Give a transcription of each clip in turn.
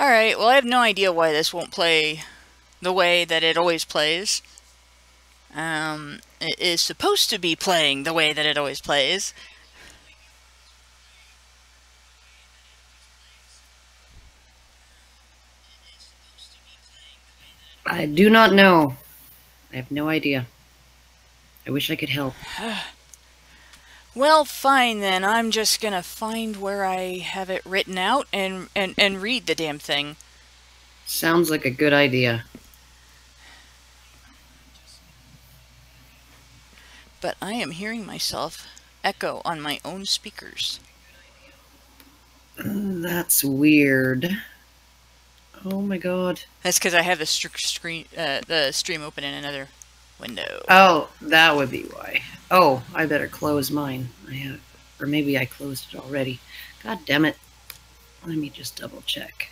Alright, well I have no idea why this won't play the way that it always plays. It is supposed to be playing the way that it always plays. I do not know. I have no idea. I wish I could help. Well, fine then. I'm just gonna find where I have it written out and read the damn thing. Sounds like a good idea. But I am hearing myself echo on my own speakers. That's weird. Oh my god. That's because I have the stream open in another window. Oh, that would be why. Oh, I better close mine. Or maybe I closed it already. God damn it. Let me just double check.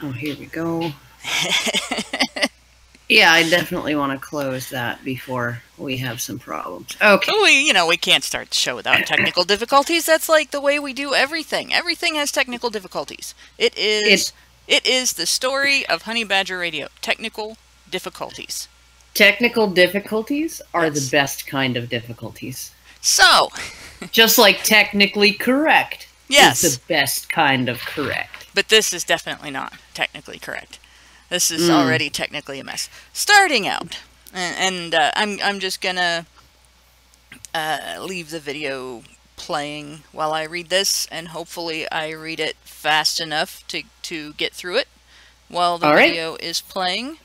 Oh, here we go. Yeah, I definitely want to close that before we have some problems. Okay. We can't start the show without technical difficulties. That's like the way we do everything. Everything has technical difficulties. It is the story of Honey Badger Radio. Technical difficulties. Technical difficulties are the best kind of difficulties. So, just like technically correct is the best kind of correct. But this is definitely not technically correct. This is already technically a mess. Starting out, and I'm just gonna leave the video playing while I read this, and hopefully I read it fast enough to get through it while the video is playing.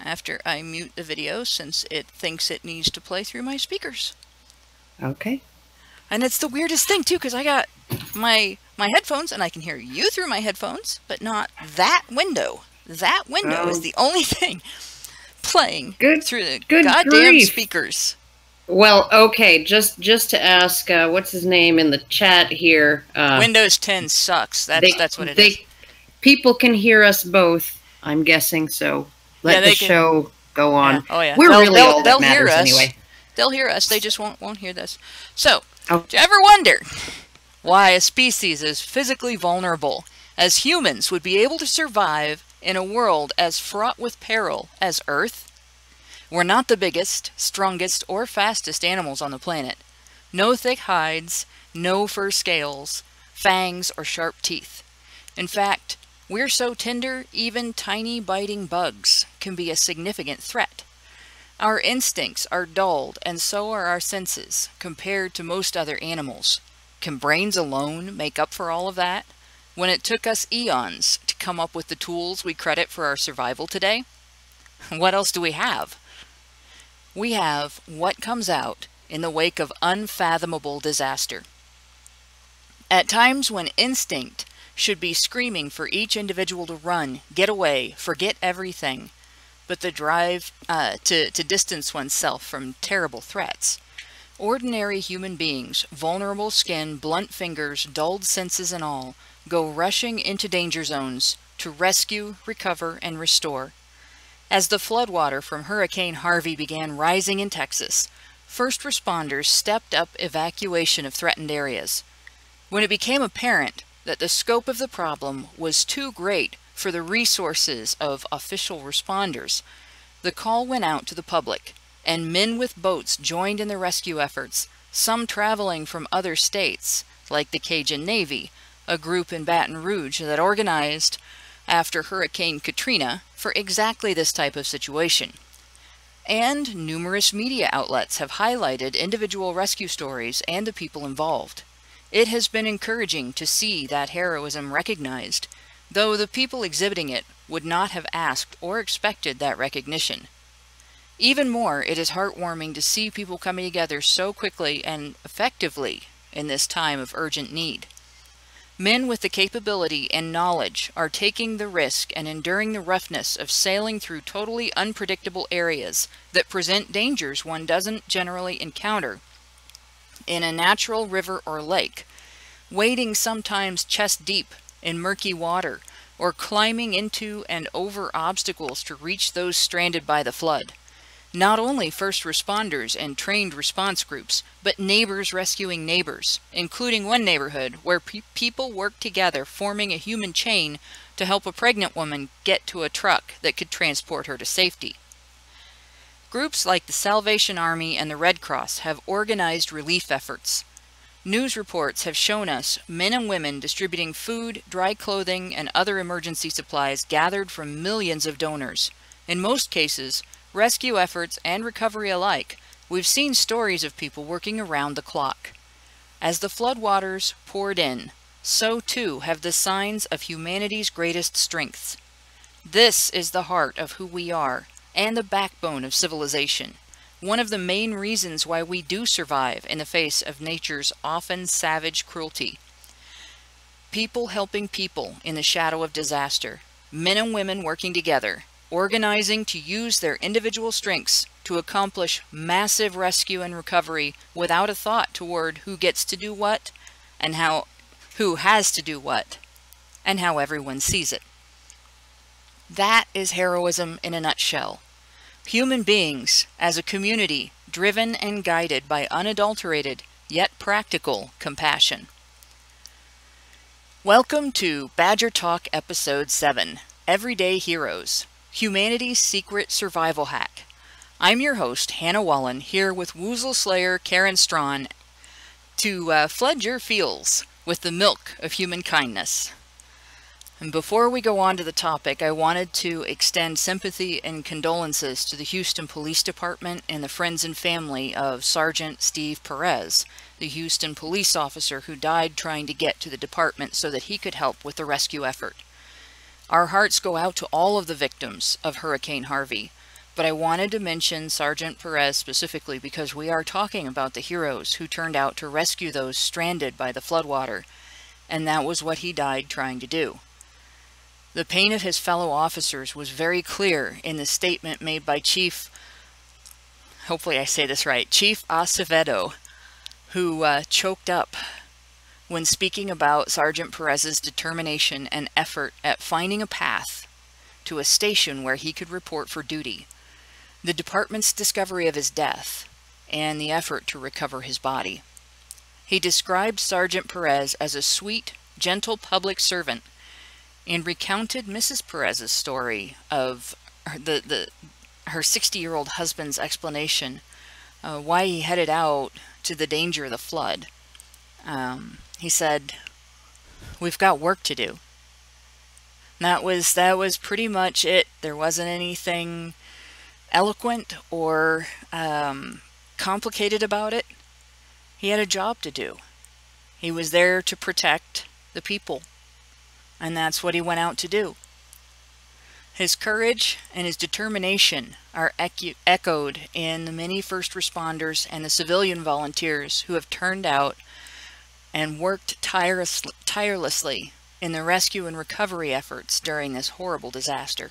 After I mute the video, since it thinks it needs to play through my speakers. Okay. And it's the weirdest thing too, because I got my headphones and I can hear you through my headphones, but not that window. That window is the only thing playing through the goddamn speakers. Well, okay, just to ask, what's his name in the chat here? Windows 10 sucks. That's what it is. People can hear us both, I'm guessing, so let the show go on. Yeah. Oh yeah, We're really all that matters anyway. They'll hear us. They just won't hear this. So, do you ever wonder why a species as physically vulnerable as humans would be able to survive in a world as fraught with peril as Earth? We're not the biggest, strongest, or fastest animals on the planet. No thick hides, no fur scales, fangs, or sharp teeth. In fact, we're so tender, even tiny biting bugs can be a significant threat. Our instincts are dulled, and so are our senses, compared to most other animals. Can brains alone make up for all of that, when it took us eons to come up with the tools we credit for our survival today? What else do we have? We have what comes out in the wake of unfathomable disaster. At times when instinct should be screaming for each individual to run, get away, forget everything, but the drive to distance oneself from terrible threats. Ordinary human beings, vulnerable skin, blunt fingers, dulled senses and all, go rushing into danger zones to rescue, recover, and restore. As the floodwater from Hurricane Harvey began rising in Texas, first responders stepped up evacuation of threatened areas. When it became apparent that the scope of the problem was too great for the resources of official responders, the call went out to the public, and men with boats joined in the rescue efforts, some traveling from other states, like the Cajun Navy, a group in Baton Rouge that organized after Hurricane Katrina for exactly this type of situation. And numerous media outlets have highlighted individual rescue stories and the people involved. It has been encouraging to see that heroism recognized, though the people exhibiting it would not have asked or expected that recognition. Even more, it is heartwarming to see people coming together so quickly and effectively in this time of urgent need. Men with the capability and knowledge are taking the risk and enduring the roughness of sailing through totally unpredictable areas that present dangers one doesn't generally encounter in a natural river or lake, wading sometimes chest deep in murky water, or climbing into and over obstacles to reach those stranded by the flood. Not only first responders and trained response groups, but neighbors rescuing neighbors, including one neighborhood where people worked together, forming a human chain to help a pregnant woman get to a truck that could transport her to safety. Groups like the Salvation Army and the Red Cross have organized relief efforts. News reports have shown us men and women distributing food, dry clothing, and other emergency supplies gathered from millions of donors. In most cases, rescue efforts and recovery alike, we've seen stories of people working around the clock. As the floodwaters poured in, so too have the signs of humanity's greatest strengths. This is the heart of who we are, and the backbone of civilization. One of the main reasons why we do survive in the face of nature's often savage cruelty. People helping people in the shadow of disaster. Men and women working together, organizing to use their individual strengths to accomplish massive rescue and recovery without a thought toward who gets to do what, and who has to do what, and how everyone sees it. That is heroism in a nutshell. Human beings, as a community, driven and guided by unadulterated, yet practical, compassion. Welcome to Badger Talk Episode 7, Everyday Heroes, Humanity's Secret Survival Hack. I'm your host, Hannah Wallen, here with Woozle Slayer Karen Strawn, to flood your feels with the milk of human kindness. And before we go on to the topic, I wanted to extend sympathy and condolences to the Houston Police Department and the friends and family of Sergeant Steve Perez, the Houston police officer who died trying to get to the department so that he could help with the rescue effort. Our hearts go out to all of the victims of Hurricane Harvey, but I wanted to mention Sergeant Perez specifically because we are talking about the heroes who turned out to rescue those stranded by the floodwater, and that was what he died trying to do. The pain of his fellow officers was very clear in the statement made by Chief, hopefully I say this right, Chief Acevedo, who choked up when speaking about Sergeant Perez's determination and effort at finding a path to a station where he could report for duty, the department's discovery of his death, and the effort to recover his body. He described Sergeant Perez as a sweet, gentle public servant and recounted Mrs. Perez's story of her 60-year-old husband's explanation why he headed out to the danger of the flood. He said, "We've got work to do." And that was pretty much it. There wasn't anything eloquent or complicated about it. He had a job to do. He was there to protect the people. And that's what he went out to do. His courage and his determination are echoed in the many first responders and the civilian volunteers who have turned out and worked tirelessly in the rescue and recovery efforts during this horrible disaster.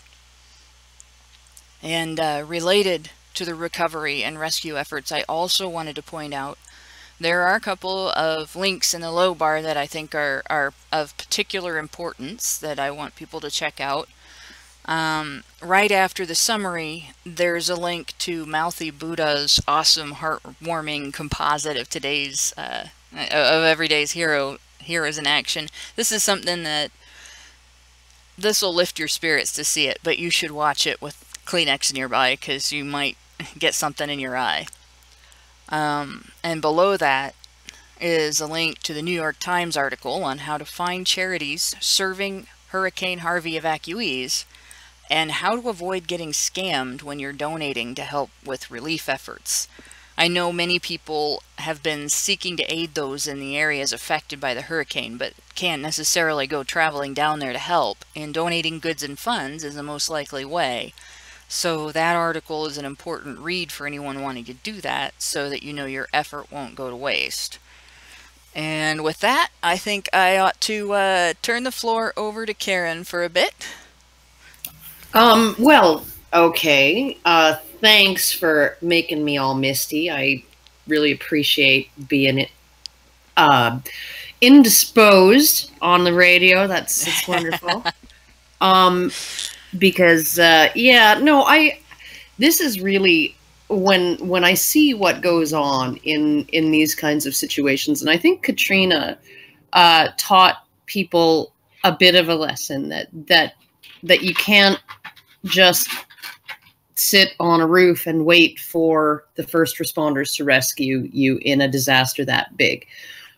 And related to the recovery and rescue efforts, I also wanted to point out there are a couple of links in the low bar that I think are of particular importance that I want people to check out. Right after the summary, there's a link to Mouthy Buddha's awesome, heartwarming composite of today's, of everyday's heroes in action. This is something that, this will lift your spirits to see it, but you should watch it with Kleenex nearby because you might get something in your eye. And below that is a link to the New York Times article on how to find charities serving Hurricane Harvey evacuees and how to avoid getting scammed when you're donating to help with relief efforts. I know many people have been seeking to aid those in the areas affected by the hurricane, but can't necessarily go traveling down there to help, and donating goods and funds is the most likely way. So that article is an important read for anyone wanting to do that so that you know your effort won't go to waste. And with that, I think I ought to turn the floor over to Karen for a bit. Well, okay. Thanks for making me all misty. I really appreciate being indisposed on the radio. It's wonderful. Because yeah, no, this is really when I see what goes on in these kinds of situations, and I think Katrina taught people a bit of a lesson that you can't just sit on a roof and wait for the first responders to rescue you in a disaster that big.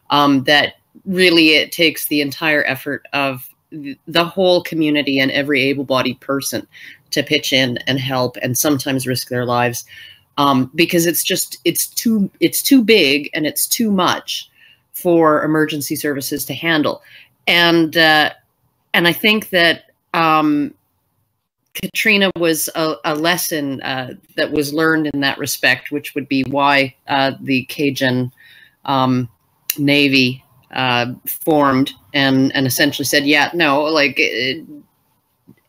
That really it takes the entire effort of the whole community and every able-bodied person to pitch in and help, and sometimes risk their lives, because it's too big and it's too much for emergency services to handle. And I think that Katrina was a lesson that was learned in that respect, which would be why the Cajun Navy formed and essentially said, yeah, no, like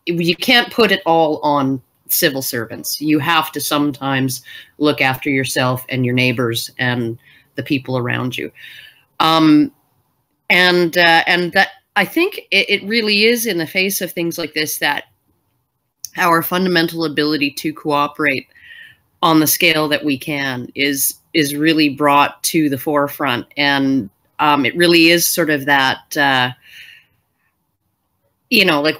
you can't put it all on civil servants. You have to sometimes look after yourself and your neighbors and the people around you. And that I think it really is in the face of things like this that our fundamental ability to cooperate on the scale that we can is really brought to the forefront. And it really is sort of that, you know, like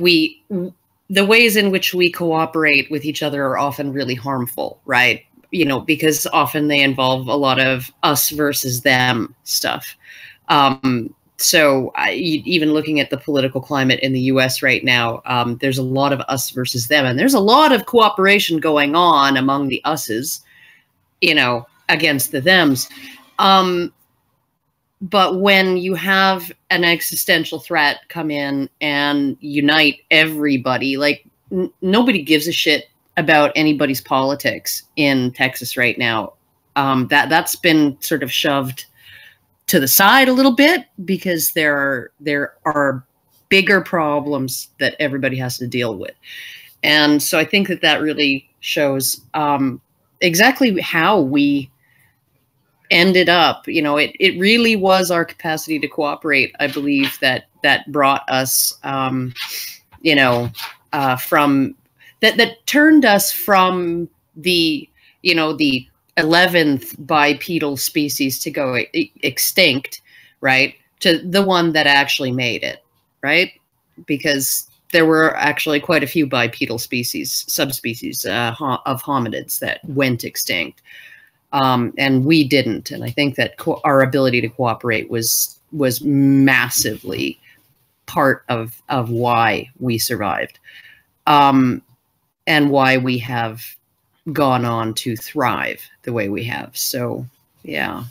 the ways in which we cooperate with each other are often really harmful, right? You know, because often they involve a lot of us versus them stuff. So even looking at the political climate in the US right now, there's a lot of us versus them. And there's a lot of cooperation going on among the us's, you know, against the thems. But when you have an existential threat come in and unite everybody, like nobody gives a shit about anybody's politics in Texas right now. That's been sort of shoved to the side a little bit because there are bigger problems that everybody has to deal with. And so I think that really shows exactly how we ended up, you know, it really was our capacity to cooperate, I believe, that brought us, you know, from that turned us from the, you know, the 11th bipedal species to go extinct, right, to the one that actually made it, right? Because there were actually quite a few bipedal species, subspecies of hominids that went extinct. And we didn't. And I think that our ability to cooperate was massively part of why we survived, and why we have gone on to thrive the way we have. So, yeah.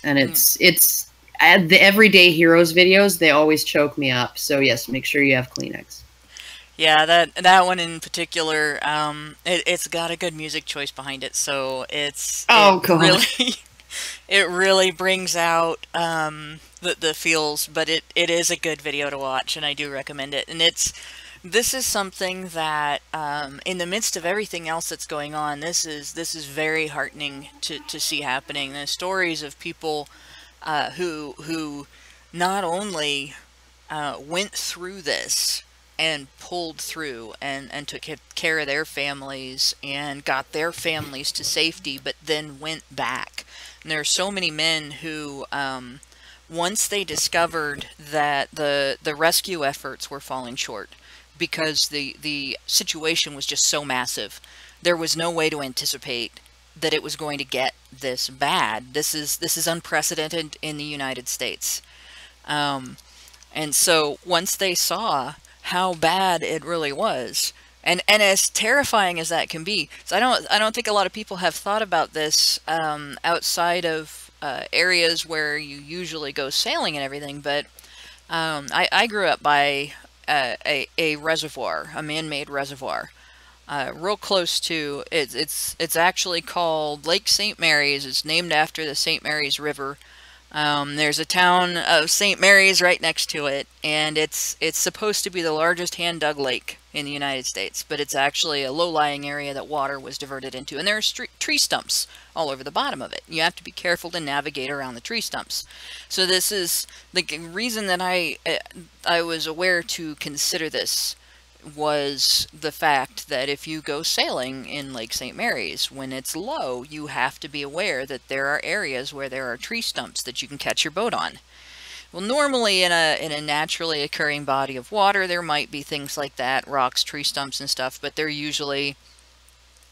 And it's the everyday heroes videos, they always choke me up. So yes, make sure you have Kleenex. Yeah, that one in particular, it's got a good music choice behind it, so it really brings out the feels, but it is a good video to watch, and I do recommend it. And this is something that in the midst of everything else that's going on, this is very heartening to see happening. The stories of people who not only went through this and pulled through and took care of their families and got their families to safety, but then went back. And there are so many men who, once they discovered that the rescue efforts were falling short because the situation was just so massive, there was no way to anticipate that it was going to get this bad. This is unprecedented in the United States. And so once they saw how bad it really was, and as terrifying as that can be, so I don't think a lot of people have thought about this outside of areas where you usually go sailing and everything. But I grew up by a reservoir, a man-made reservoir, real close to it. It's actually called Lake St. Mary's. It's named after the St. Mary's River. There's a town of St. Mary's right next to it, and it's supposed to be the largest hand-dug lake in the United States, but it's actually a low-lying area that water was diverted into, and there are tree stumps all over the bottom of it. You have to be careful to navigate around the tree stumps. So this is the reason that I was aware to consider this, was the fact that if you go sailing in Lake St. Mary's, when it's low, you have to be aware that there are areas where there are tree stumps that you can catch your boat on. Well, normally in a naturally occurring body of water, there might be things like that, rocks, tree stumps, and stuff, but they're usually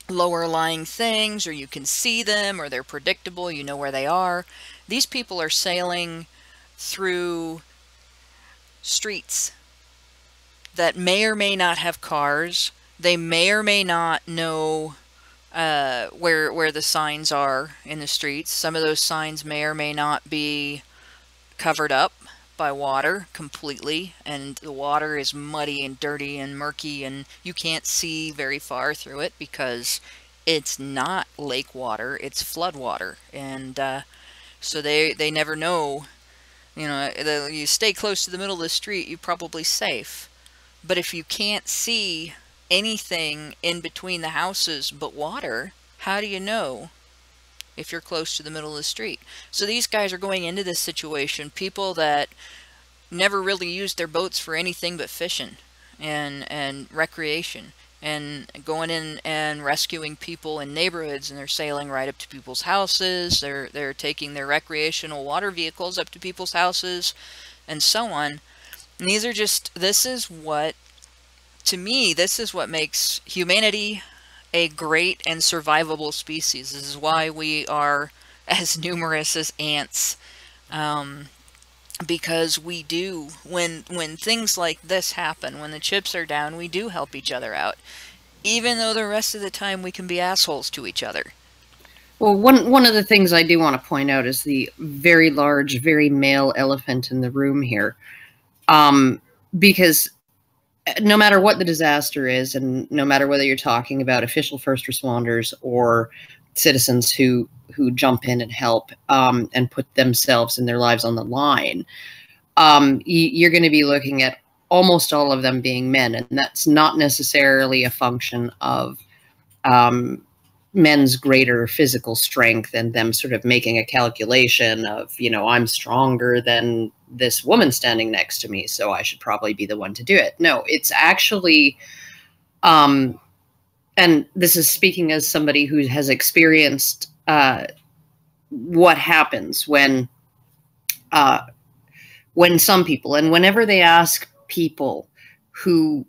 lower lying things, or you can see them, or they're predictable, you know where they are. These people are sailing through streets that may or may not have cars. They may or may not know where the signs are in the streets. Some of those signs may or may not be covered up by water completely, and the water is muddy and dirty and murky, and you can't see very far through it because it's not lake water, it's flood water. And so they never know. You know, you stay close to the middle of the street, you're probably safe. But if you can't see anything in between the houses but water, how do you know if you're close to the middle of the street? So these guys are going into this situation, people that never really used their boats for anything but fishing and recreation, and going in and rescuing people in neighborhoods, and they're sailing right up to people's houses. They're taking their recreational water vehicles up to people's houses, and so on. And these are just, this is what, to me, this is what makes humanity a great and survivable species. This is why we are as numerous as ants. Because we do, when things like this happen, when the chips are down, we do help each other out. Even though the rest of the time we can be assholes to each other. Well, one of the things I do want to point out is the very large, very male elephant in the room here. Because no matter what the disaster is, and no matter whether you're talking about official first responders or citizens who jump in and help and put themselves and their lives on the line, you're going to be looking at almost all of them being men. And that's not necessarily a function of men's greater physical strength and them sort of making a calculation of, you know, I'm stronger than this woman standing next to me, so I should probably be the one to do it. No, it's actually, and this is speaking as somebody who has experienced what happens when some people, and whenever they ask people who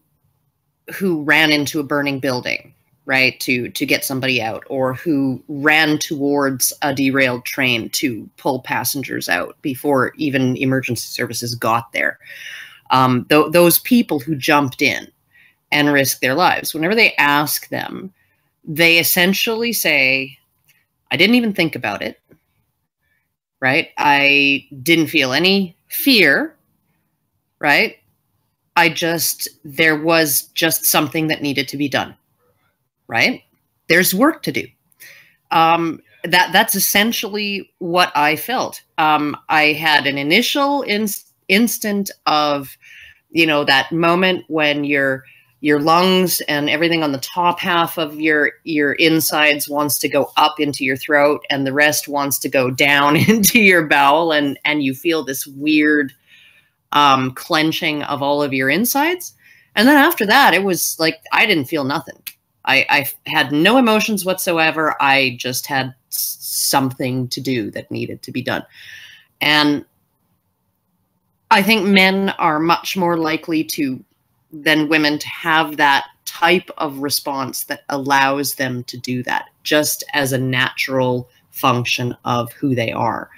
ran into a burning building, right, to get somebody out, or who ran towards a derailed train to pull passengers out before even emergency services got there, those people who jumped in and risked their lives, whenever they ask them, they essentially say, I didn't even think about it, right? I didn't feel any fear, right? There was just something that needed to be done, right? There's work to do. That's essentially what I felt. I had an initial instant of, you know, that moment when your lungs and everything on the top half of your insides wants to go up into your throat, and the rest wants to go down into your bowel, and you feel this weird clenching of all of your insides. And then after that, it was like I didn't feel nothing. I had no emotions whatsoever. I just had something to do that needed to be done. And I think men are much more likely than women to have that type of response that allows them to do that, just as a natural function of who they are.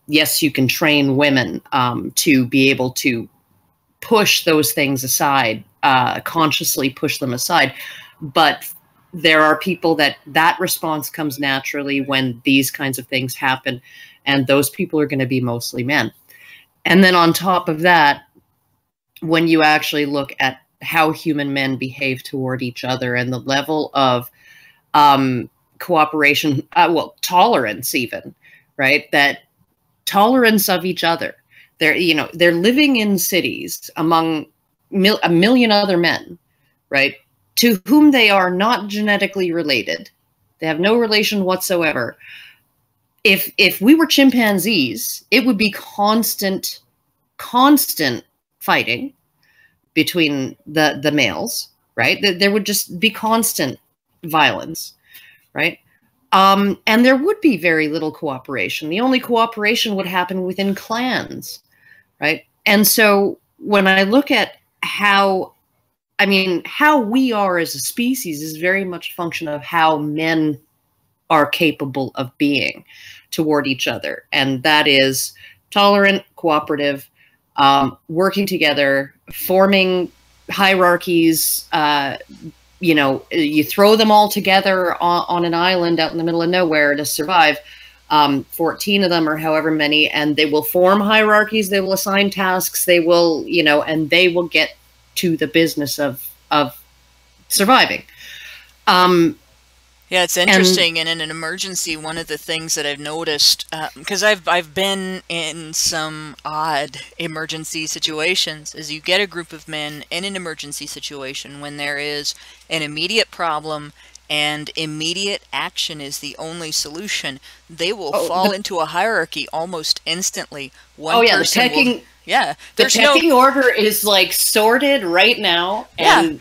Yes, you can train women to be able to push those things aside, consciously push them aside. But there are people that response comes naturally when these kinds of things happen, and those people are going to be mostly men. And then on top of that, when you actually look at how human men behave toward each other and the level of cooperation, tolerance even, right? That tolerance of each other. They're living in cities among a million other men, right? To whom they are not genetically related. They have no relation whatsoever. If we were chimpanzees, it would be constant fighting between the males, right? There would just be constant violence, right? And there would be very little cooperation. The only cooperation would happen within clans, right? And so when I look at how we are as a species is very much a function of how men are capable of being toward each other. And that is tolerant, cooperative, working together, forming hierarchies. You throw them all together on an island out in the middle of nowhere to survive. 14 of them or however many, and they will form hierarchies, they will assign tasks, they will, and they will get to the business of surviving. Yeah, it's interesting. And in an emergency, one of the things that I've noticed, because I've been in some odd emergency situations, is you get a group of men in an emergency situation when there is an immediate problem and immediate action is the only solution. They will fall into a hierarchy almost instantly. The pecking order is like sorted right now, and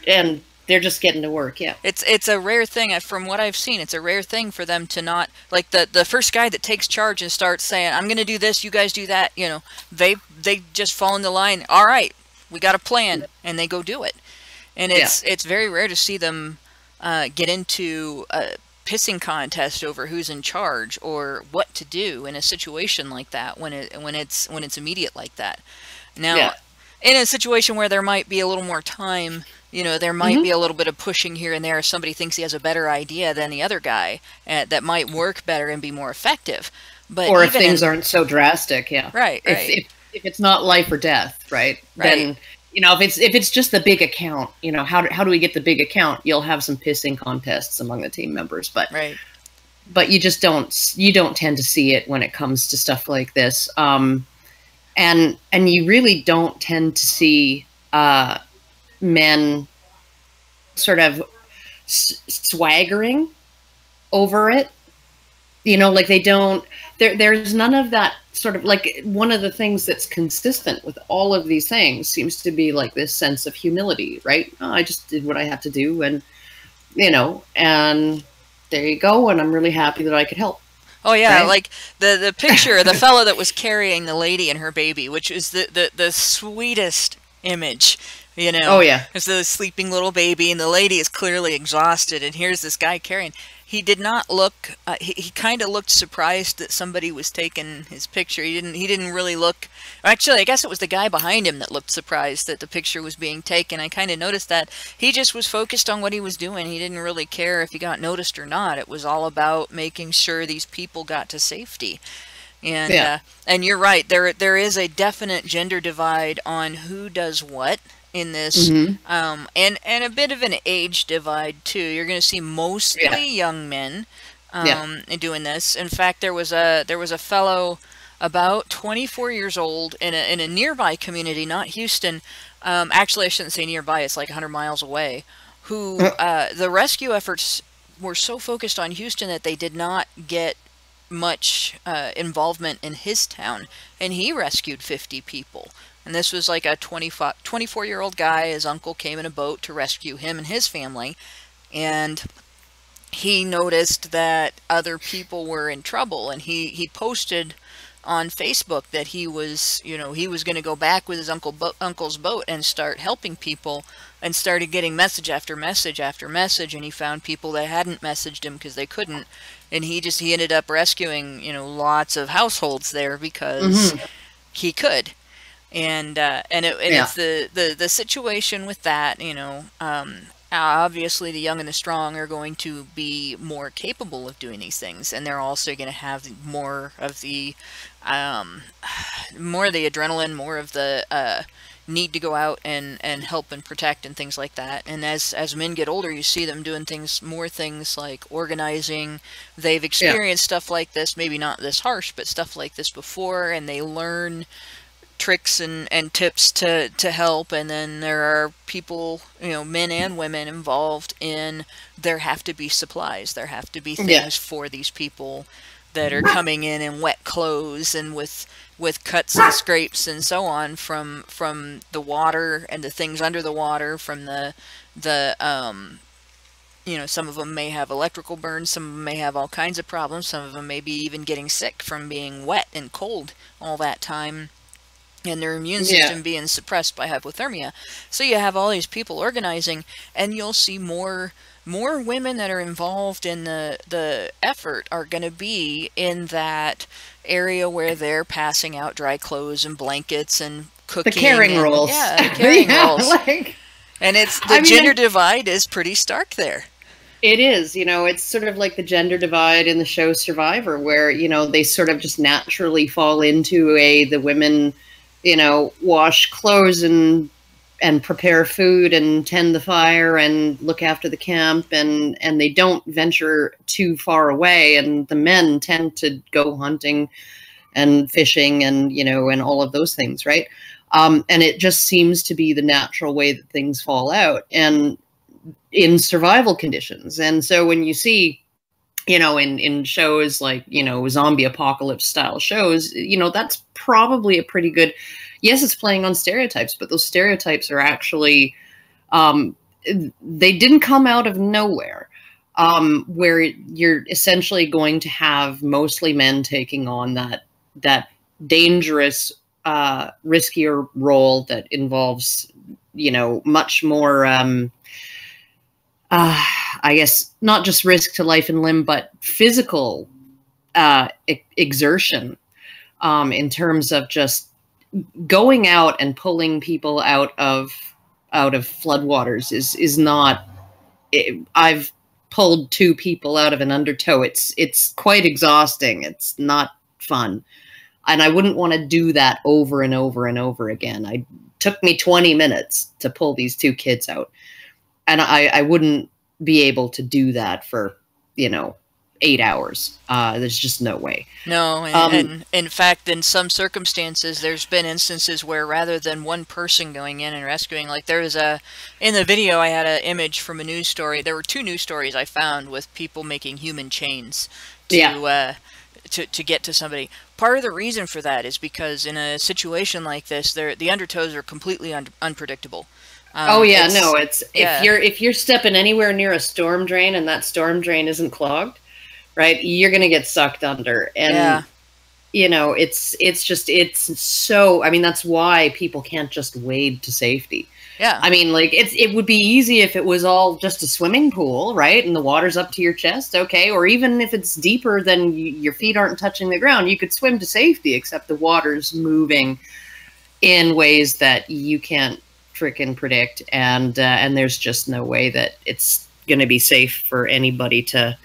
they're just getting to work. Yeah, it's a rare thing. From what I've seen, it's a rare thing for them to not, like, the first guy that takes charge and starts saying, "I'm going to do this, you guys do that." They just fall in the line. All right, we got a plan, and they go do it. And it's very rare to see them get into a pissing contest over who's in charge or what to do in a situation like that when it's immediate like that. Now, in a situation where there might be a little more time, there might be a little bit of pushing here and there. If somebody thinks he has a better idea than the other guy, that might work better and be more effective. But or if things aren't so drastic, right. If it's not life or death, right? Then if it's just the big account, how do we get the big account? You'll have some pissing contests among the team members, but you just don't tend to see it when it comes to stuff like this. And you really don't tend to see men sort of swaggering over it. Like they don't. There's none of that sort of, like, one of the things that's consistent with all of these things seems to be like this sense of humility, right? Oh, I just did what I had to do, and and there you go, and I'm really happy that I could help. Oh yeah, right? Like the picture of the fellow that was carrying the lady and her baby, which is the sweetest image. Oh yeah, it's the sleeping little baby, and the lady is clearly exhausted, and here's this guy carrying. He did not look. He kind of looked surprised that somebody was taking his picture. He didn't really look. Actually, I guess it was the guy behind him that looked surprised that the picture was being taken. I kind of noticed that he just was focused on what he was doing. He didn't really care if he got noticed or not. It was all about making sure these people got to safety. And and you're right. There is a definite gender divide on who does what in this, and a bit of an age divide too. You're going to see mostly young men doing this. In fact, there was a fellow about 24 years old in a nearby community, not Houston. Actually, I shouldn't say nearby. It's like 100 miles away. Who the rescue efforts were so focused on Houston that they did not get much involvement in his town, and he rescued 50 people. And this was like a 24-year-old guy. His uncle came in a boat to rescue him and his family, and he noticed that other people were in trouble, and he posted on Facebook that he was going to go back with his uncle's boat and start helping people, and started getting message after message after message, and he found people that hadn't messaged him because they couldn't, and he ended up rescuing lots of households there because he could. And it's the situation with that, obviously the young and the strong are going to be more capable of doing these things, and they're also going to have more of the adrenaline, more of the need to go out and help and protect and things like that. And as men get older, you see them doing more things like organizing. They've experienced stuff like this, maybe not this harsh, but stuff like this before, and they learn tricks and tips to help. And then there are people, men and women involved in, there have to be supplies, there have to be things for these people that are coming in wet clothes and with cuts and scrapes and so on from the water and the things under the water, from the you know, some of them may have electrical burns, some of them may have all kinds of problems, some of them may be even getting sick from being wet and cold all that time, and their immune system being suppressed by hypothermia. So you have all these people organizing, and you'll see more women that are involved in the effort are going to be in that area where they're passing out dry clothes and blankets and cooking. The caring roles. Yeah, the caring roles. Like, and it's the gender divide is pretty stark there. It is, you know, it's sort of like the gender divide in the show Survivor, where, you know, they sort of just naturally fall into the women, you know, wash clothes and prepare food and tend the fire and look after the camp, and they don't venture too far away, and the men tend to go hunting and fishing and, you know, and all of those things, right? And it just seems to be the natural way that things fall out and in survival conditions. And so when you see, you know, in shows like, you know, zombie apocalypse style shows, you know, that's probably a pretty good, yes, it's playing on stereotypes, but those stereotypes are actually, they didn't come out of nowhere, where you're essentially going to have mostly men taking on that dangerous, riskier role that involves, you know, much more, I guess, not just risk to life and limb, but physical exertion, in terms of just going out and pulling people out of floodwaters is not. I've pulled 2 people out of an undertow. It's quite exhausting. It's not fun, and I wouldn't want to do that over and over and over again. It took me 20 minutes to pull these 2 kids out. And I wouldn't be able to do that for, you know, 8 hours. There's just no way. No, and in fact, in some circumstances, there's been instances where rather than one person going in and rescuing, like there was in the video I had an image from a news story. There were 2 news stories I found with people making human chains to get to somebody. Part of the reason for that is because in a situation like this, the undertows are completely unpredictable. If you're stepping anywhere near a storm drain and that storm drain isn't clogged, right, you're going to get sucked under. And, you know, it's so, I mean, that's why people can't just wade to safety. Yeah. I mean, like, it would be easy if it was all just a swimming pool, right? And the water's up to your chest. Okay. Or even if it's deeper than your feet aren't touching the ground, you could swim to safety, except the water's moving in ways that you can't freaking predict, and there's just no way that it's going to be safe for anybody to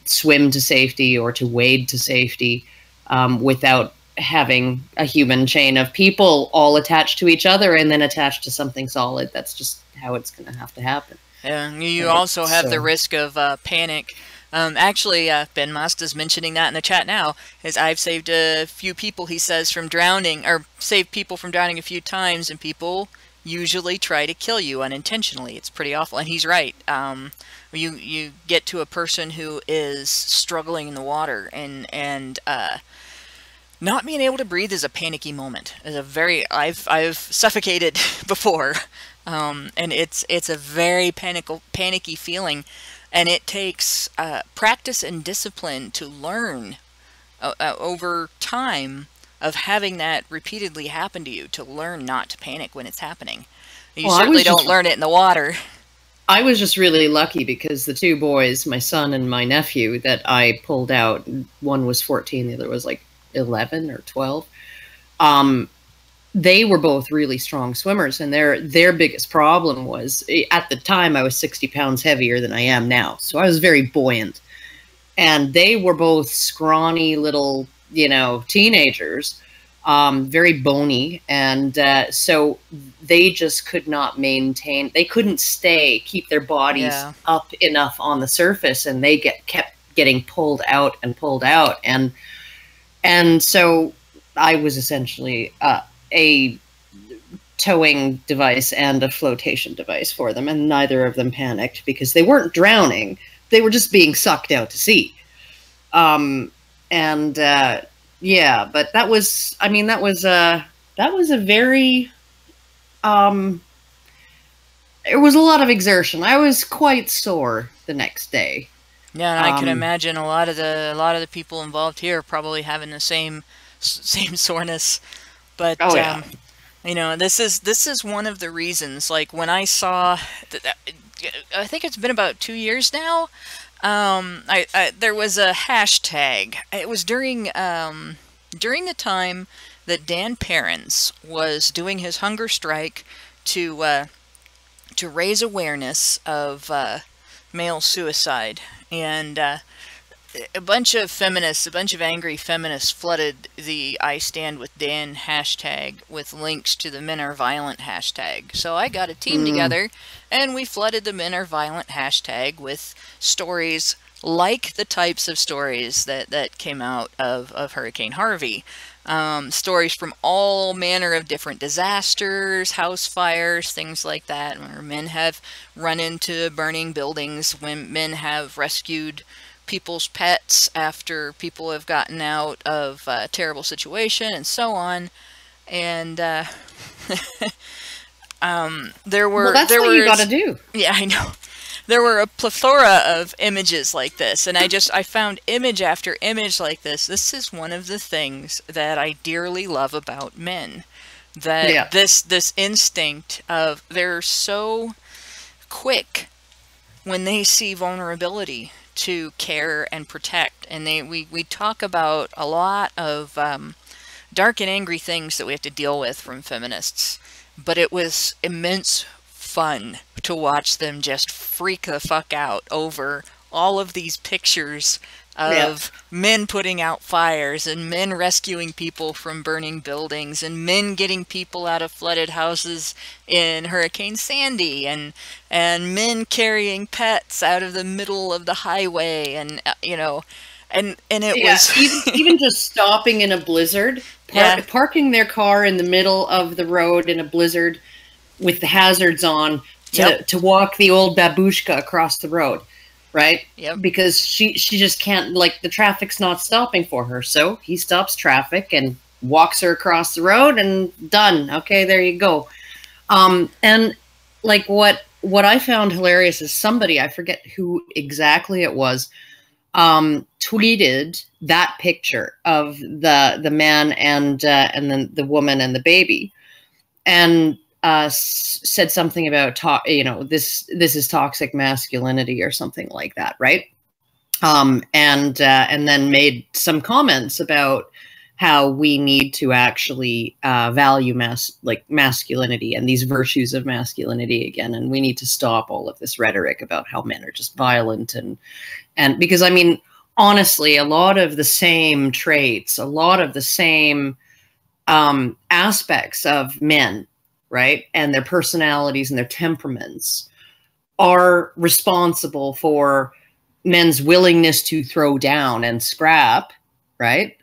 swim to safety or to wade to safety without having a human chain of people all attached to each other and then attached to something solid. That's just how it's going to have to happen. Yeah, you also have the risk of panic. Actually, Ben Mast is mentioning that in the chat now, as I've saved a few people, he says, from drowning, or saved people from drowning a few times, and people usually try to kill you unintentionally. It's pretty awful, and he's right. You get to a person who is struggling in the water, and not being able to breathe is a panicky moment. Is a very I've suffocated before, and it's a very panicky feeling. And it takes practice and discipline to learn over time of having that repeatedly happen to you, to learn not to panic when it's happening. You certainly don't learn it in the water. I was just really lucky because the 2 boys, my son and my nephew, that I pulled out, one was 14, the other was like 11 or 12. They were both really strong swimmers, and their biggest problem was, at the time I was 60 pounds heavier than I am now, so I was very buoyant, and they were both scrawny little, you know, teenagers, very bony, and so they just could not maintain, they couldn't keep their bodies up enough on the surface, and they kept getting pulled out, and so I was essentially a towing device and a flotation device for them, and neither of them panicked because they weren't drowning. They were just being sucked out to sea. Yeah, but that was, I mean, that was a very, It was a lot of exertion. I was quite sore the next day. Yeah, and I can imagine a lot of the people involved here are probably having the same soreness. But Oh yeah. you know, this is one of the reasons. Like when I saw, I think it's been about 2 years now. There was a hashtag. It was during the time that Dan Perrins was doing his hunger strike to raise awareness of male suicide, and a bunch of feminists, a bunch of angry feminists flooded the I Stand With Dan hashtag with links to the Men Are Violent hashtag. So I got a team together and we flooded the Men Are Violent hashtag with stories like the types of stories that came out of Hurricane Harvey. Stories from all manner of different disasters, house fires, things like that, where men have run into burning buildings, when men have rescued people's pets after people have gotten out of a terrible situation, and so on. And there were Well, that's what you got to do. Yeah, I know. There were a plethora of images like this, and I found image after image like this. This is one of the things that I dearly love about men. That this instinct of, they're so quick when they see vulnerability to care and protect. And we talk about a lot of dark and angry things that we have to deal with from feminists, but it was immense fun to watch them just freak the fuck out over all of these pictures of men putting out fires, and men rescuing people from burning buildings, and men getting people out of flooded houses in Hurricane Sandy, and men carrying pets out of the middle of the highway, and you know, and it was even just stopping in a blizzard, parking their car in the middle of the road in a blizzard with the hazards on to walk the old babushka across the road. Right? Yep. Because she just can't, like, the traffic's not stopping for her. So he stops traffic and walks her across the road, and done. Okay, there you go. And like what I found hilarious is somebody, I forget who exactly it was, tweeted that picture of the man and then the woman and the baby, and said something about this is toxic masculinity or something like that, right? And then made some comments about how we need to actually value masculinity and these virtues of masculinity again, and we need to stop all of this rhetoric about how men are just violent, and because, I mean, honestly, a lot of the same traits, a lot of the same aspects of men, right, and their personalities and their temperaments are responsible for men's willingness to throw down and scrap, right?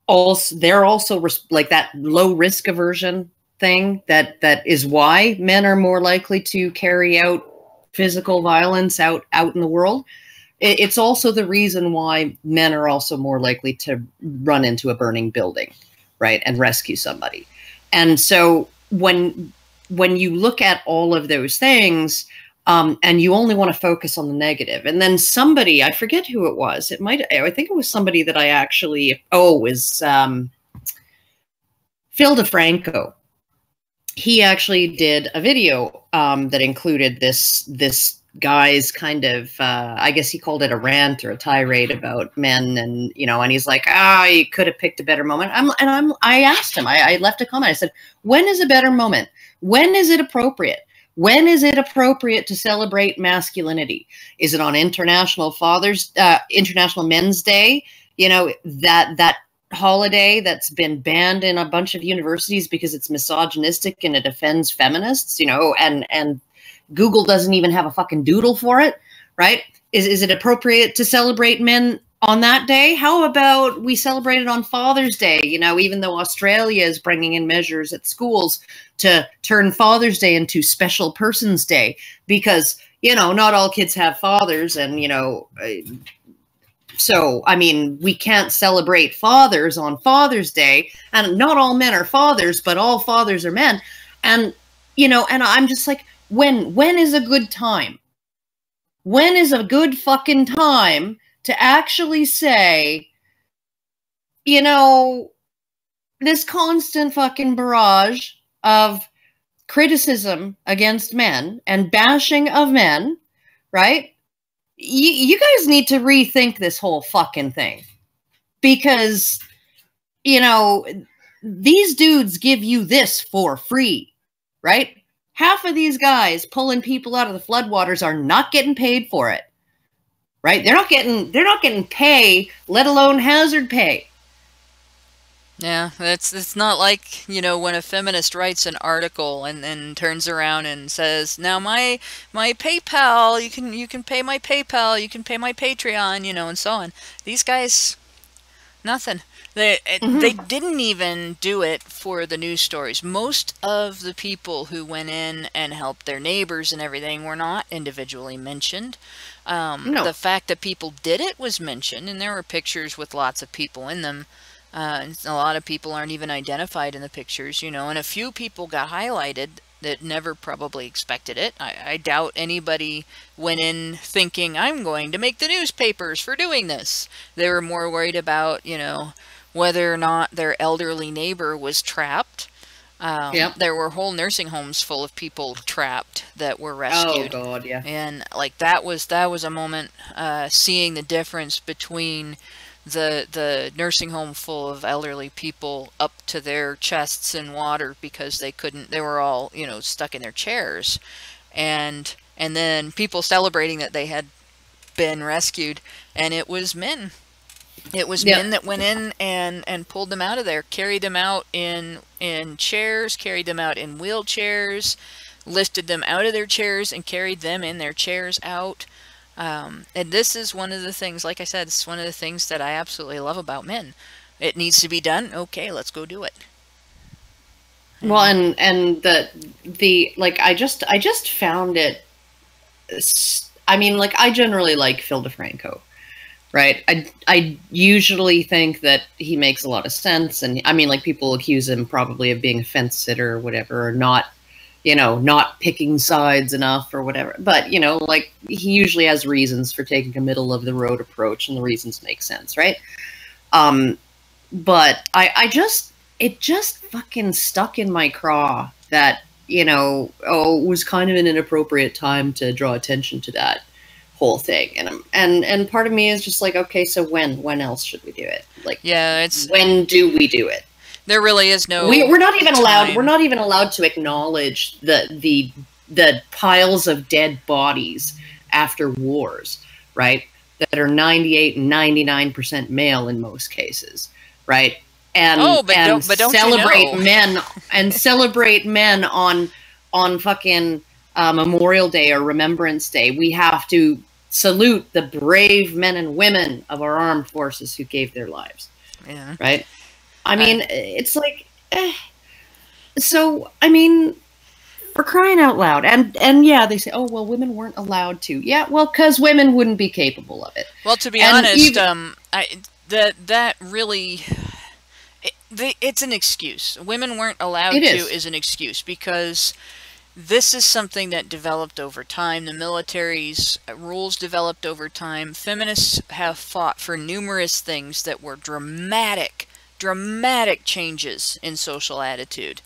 Also, they're also like that low risk aversion thing that is why men are more likely to carry out physical violence out in the world. It's also the reason why men are also more likely to run into a burning building, right, and rescue somebody. And so when you look at all of those things, and you only want to focus on the negative, and then somebody, I forget who it was, I think it was somebody that I actually, was Phil DeFranco. He actually did a video that included this guy's kind of, I guess he called it a rant or a tirade about men, and and he's like, you could have picked a better moment. I asked him, I left a comment. I said, when is a better moment? When is it appropriate? When is it appropriate to celebrate masculinity? Is it on International Men's Day? That holiday that's been banned in a bunch of universities because it's misogynistic and it offends feminists, and Google doesn't even have a fucking doodle for it, right? Is it appropriate to celebrate men on that day? How about we celebrate it on Father's Day? Even though Australia is bringing in measures at schools to turn Father's Day into Special Persons Day, because, not all kids have fathers, and, so, I mean, we can't celebrate fathers on Father's Day, and not all men are fathers, but all fathers are men. And, and I'm just like, When is a good time? When is a good fucking time to actually say, you know, this constant fucking barrage of criticism against men and bashing of men, right? You guys need to rethink this whole fucking thing. Because, you know, these dudes give you this for free, right? Half of these guys pulling people out of the floodwaters are not getting paid for it, right? They're not getting pay, let alone hazard pay. Yeah, it's not like, you know, when a feminist writes an article and then turns around and says, now my PayPal, you can pay my PayPal, you can pay my Patreon, you know, and so on. These guys, nothing. They didn't even do it for the news stories. Most of the people who went in and helped their neighbors and everything were not individually mentioned. No. The fact that people did it was mentioned, and there were pictures with lots of people in them. A lot of people aren't even identified in the pictures, you know, and a few people got highlighted that never probably expected it. I doubt anybody went in thinking, I'm going to make the newspapers for doing this. They were more worried about, you know, whether or not their elderly neighbor was trapped. There were whole nursing homes full of people trapped that were rescued. Oh God, yeah. And like that was a moment, seeing the difference between the nursing home full of elderly people up to their chests in water because they were all, you know, stuck in their chairs, and then people celebrating that they had been rescued, and it was men. It was men that went in and pulled them out of there, carried them out in chairs, carried them out in wheelchairs, lifted them out of their chairs and carried them in their chairs out. And this is one of the things, like I said, it's one of the things that I absolutely love about men. It needs to be done. Okay, let's go do it. Well, and the like, I just found it. I mean, like, I generally like Phil DeFranco, right? I usually think that he makes a lot of sense, and I mean, like, people accuse him probably of being a fence sitter or whatever, or not, you know, not picking sides enough or whatever. But, you know, like, he usually has reasons for taking a middle of the road approach, and the reasons make sense, right? But it just fucking stuck in my craw that, you know, it was kind of an inappropriate time to draw attention to that whole thing. And part of me is just like, okay, so when else should we do it? Like, yeah, when do we do it? There really is no. We're not even allowed. We're not even allowed to acknowledge the piles of dead bodies after wars, right? That are 98 and 99% male in most cases, right? And don't celebrate you know? men and celebrate men on fucking Memorial Day or Remembrance Day. We have to salute the brave men and women of our armed forces who gave their lives. Yeah. Right. I mean, it's like, so, I mean, we're crying out loud. And yeah, they say, oh, well, women weren't allowed to. Yeah, well, because women wouldn't be capable of it. Well, to be honest, that really, it's an excuse. Women weren't allowed to is an excuse, because this is something that developed over time. The military's rules developed over time. Feminists have fought for numerous things that were dramatic changes in social attitude.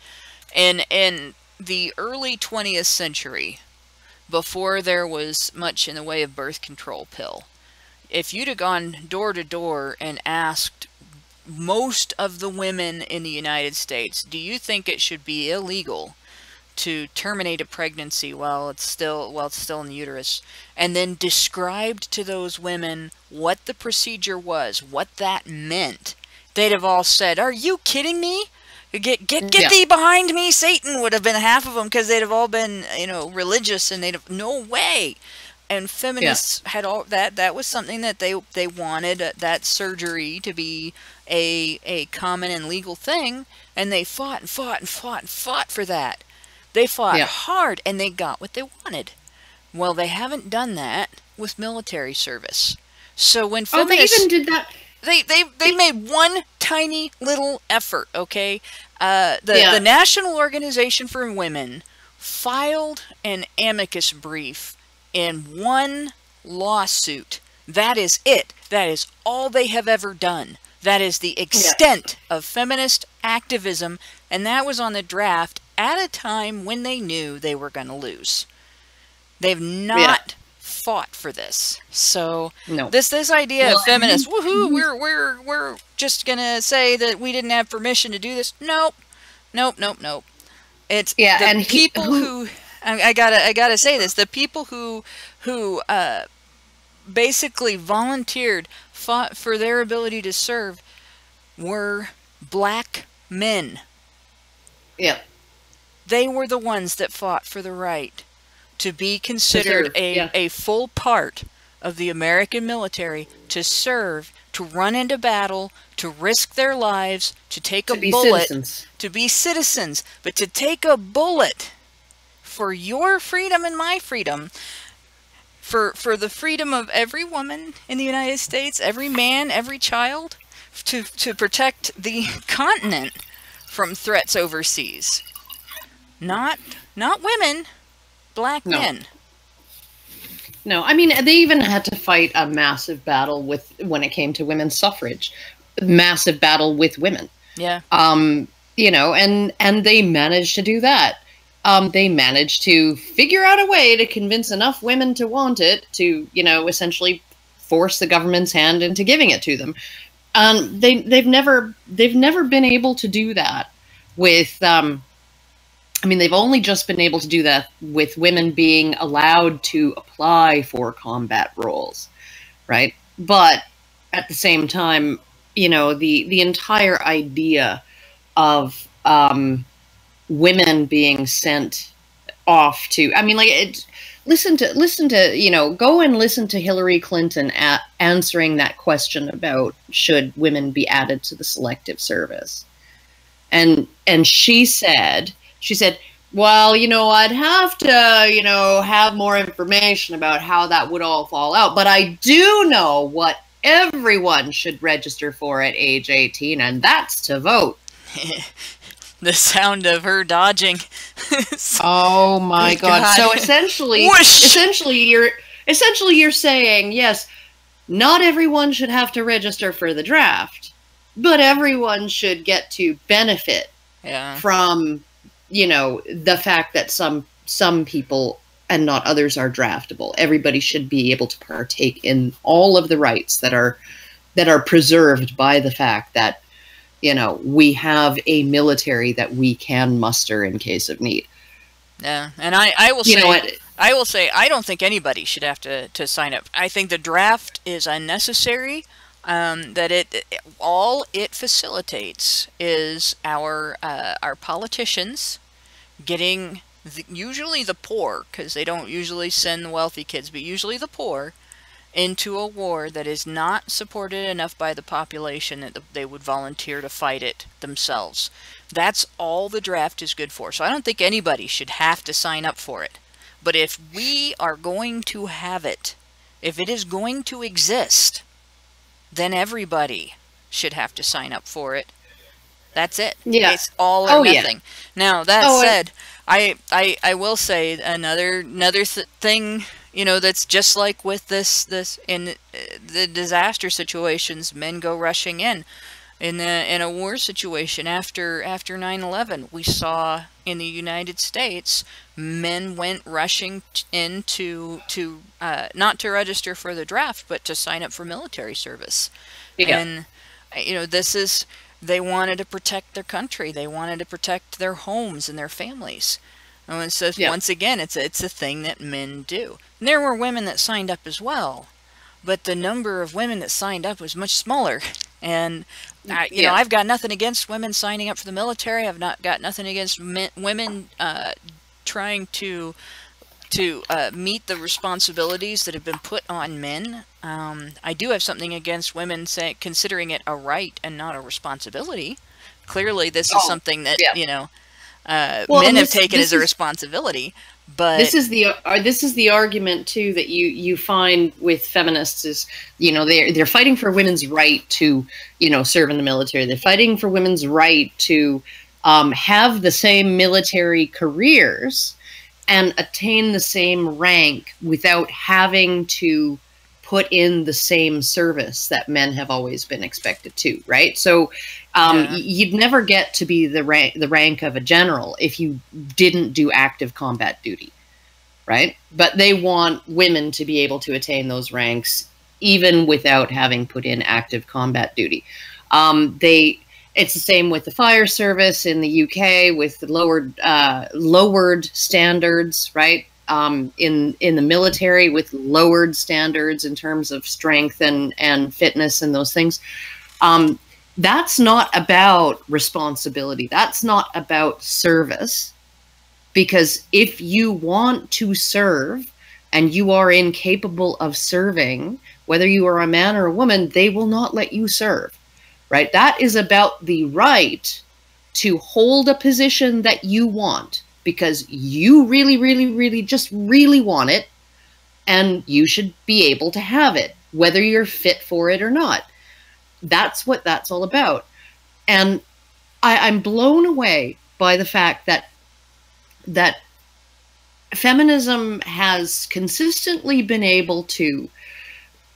And in the early 20th century, before there was much in the way of birth control pill, if you'd have gone door to door and asked most of the women in the United States, do you think it should be illegal to terminate a pregnancy while it's still in the uterus, and then described to those women what the procedure was, what that meant, they'd have all said, "Are you kidding me? Get thee behind me, Satan!" would have been half of them, because they'd have all been, you know, religious, and they'd have, no way. And feminists had all that. That was something that they wanted, that surgery to be a common and legal thing, and they fought and fought and fought and fought for that. They fought hard, and they got what they wanted. Well, they haven't done that with military service. So when feminists, they even did that. They made one tiny little effort, okay? The National Organization for Women filed an amicus brief in one lawsuit. That is it. That is all they have ever done. That is the extent of feminist activism, and that was on the draft at a time when they knew they were going to lose. They've not fought for this. So this idea of feminists, woohoo, we're just going to say that we didn't have permission to do this. Nope. It's the people who I gotta say this, the people who basically volunteered, fought for their ability to serve, were black men. Yeah. They were the ones that fought for the right to be considered a full part of the American military, to serve, to run into battle, to risk their lives, to take a bullet, to be citizens, but to take a bullet for your freedom and my freedom, for the freedom of every woman in the United States, every man, every child, to protect the continent from threats overseas. Not women, black men. No, I mean, they even had to fight a massive battle when it came to women's suffrage. Massive battle with women. Yeah. You know, and they managed to do that. They managed to figure out a way to convince enough women to want it, to, you know, essentially force the government's hand into giving it to them. They've never been able to do that with, I mean, they've only just been able to do that with women being allowed to apply for combat roles, right? But at the same time, you know, the entire idea of women being sent off to, I mean, like, listen to, you know, go and listen to Hillary Clinton answering that question about should women be added to the selective service. And she said, well, you know, I'd have to, you know, have more information about how that would all fall out. But I do know what everyone should register for at age 18, and that's to vote. The sound of her dodging. Oh my God. So essentially you're saying, yes, not everyone should have to register for the draft, but everyone should get to benefit from, you know, the fact that some people and not others are draftable. Everybody should be able to partake in all of the rights that are preserved by the fact that, you know, we have a military that we can muster in case of need. Yeah, and I will say, I don't think anybody should have to sign up. I think the draft is unnecessary. That all it facilitates is our politicians getting usually the poor, because they don't usually send the wealthy kids, but usually the poor, into a war that is not supported enough by the population that they would volunteer to fight it themselves. That's all the draft is good for. So I don't think anybody should have to sign up for it. But if we are going to have it, if it is going to exist, then everybody should have to sign up for it. That's it. Yeah. It's all or nothing. Yeah. Now, that said, I will say another thing, you know, that's just like with this in the disaster situations, men go rushing in a war situation after 9/11. We saw in the United States, men went rushing in to not to register for the draft, but to sign up for military service. Yeah. And you know, they wanted to protect their country. They wanted to protect their homes and their families. And so once again, it's a thing that men do. And there were women that signed up as well, but the number of women that signed up was much smaller. And you know, I've got nothing against women signing up for the military. I've not got nothing against women trying to meet the responsibilities that have been put on men. I do have something against women considering it a right and not a responsibility. Clearly, this is something that you know, men have taken as a responsibility. But this is the argument too that you find with feminists is, you know, they're fighting for women's right to, you know, serve in the military. They're fighting for women's right to have the same military careers and attain the same rank without having to put in the same service that men have always been expected to, right? So you'd never get to be the rank of a general if you didn't do active combat duty, right? But they want women to be able to attain those ranks even without having put in active combat duty. It's the same with the fire service in the UK with the lowered standards, right? In the military with lowered standards in terms of strength and fitness and those things. That's not about responsibility. That's not about service. Because if you want to serve and you are incapable of serving, whether you are a man or a woman, they will not let you serve, right? That is about the right to hold a position that you want because you really, really, really, just really want it, and you should be able to have it, whether you're fit for it or not. That's what that's all about. And I'm blown away by the fact that feminism has consistently been able to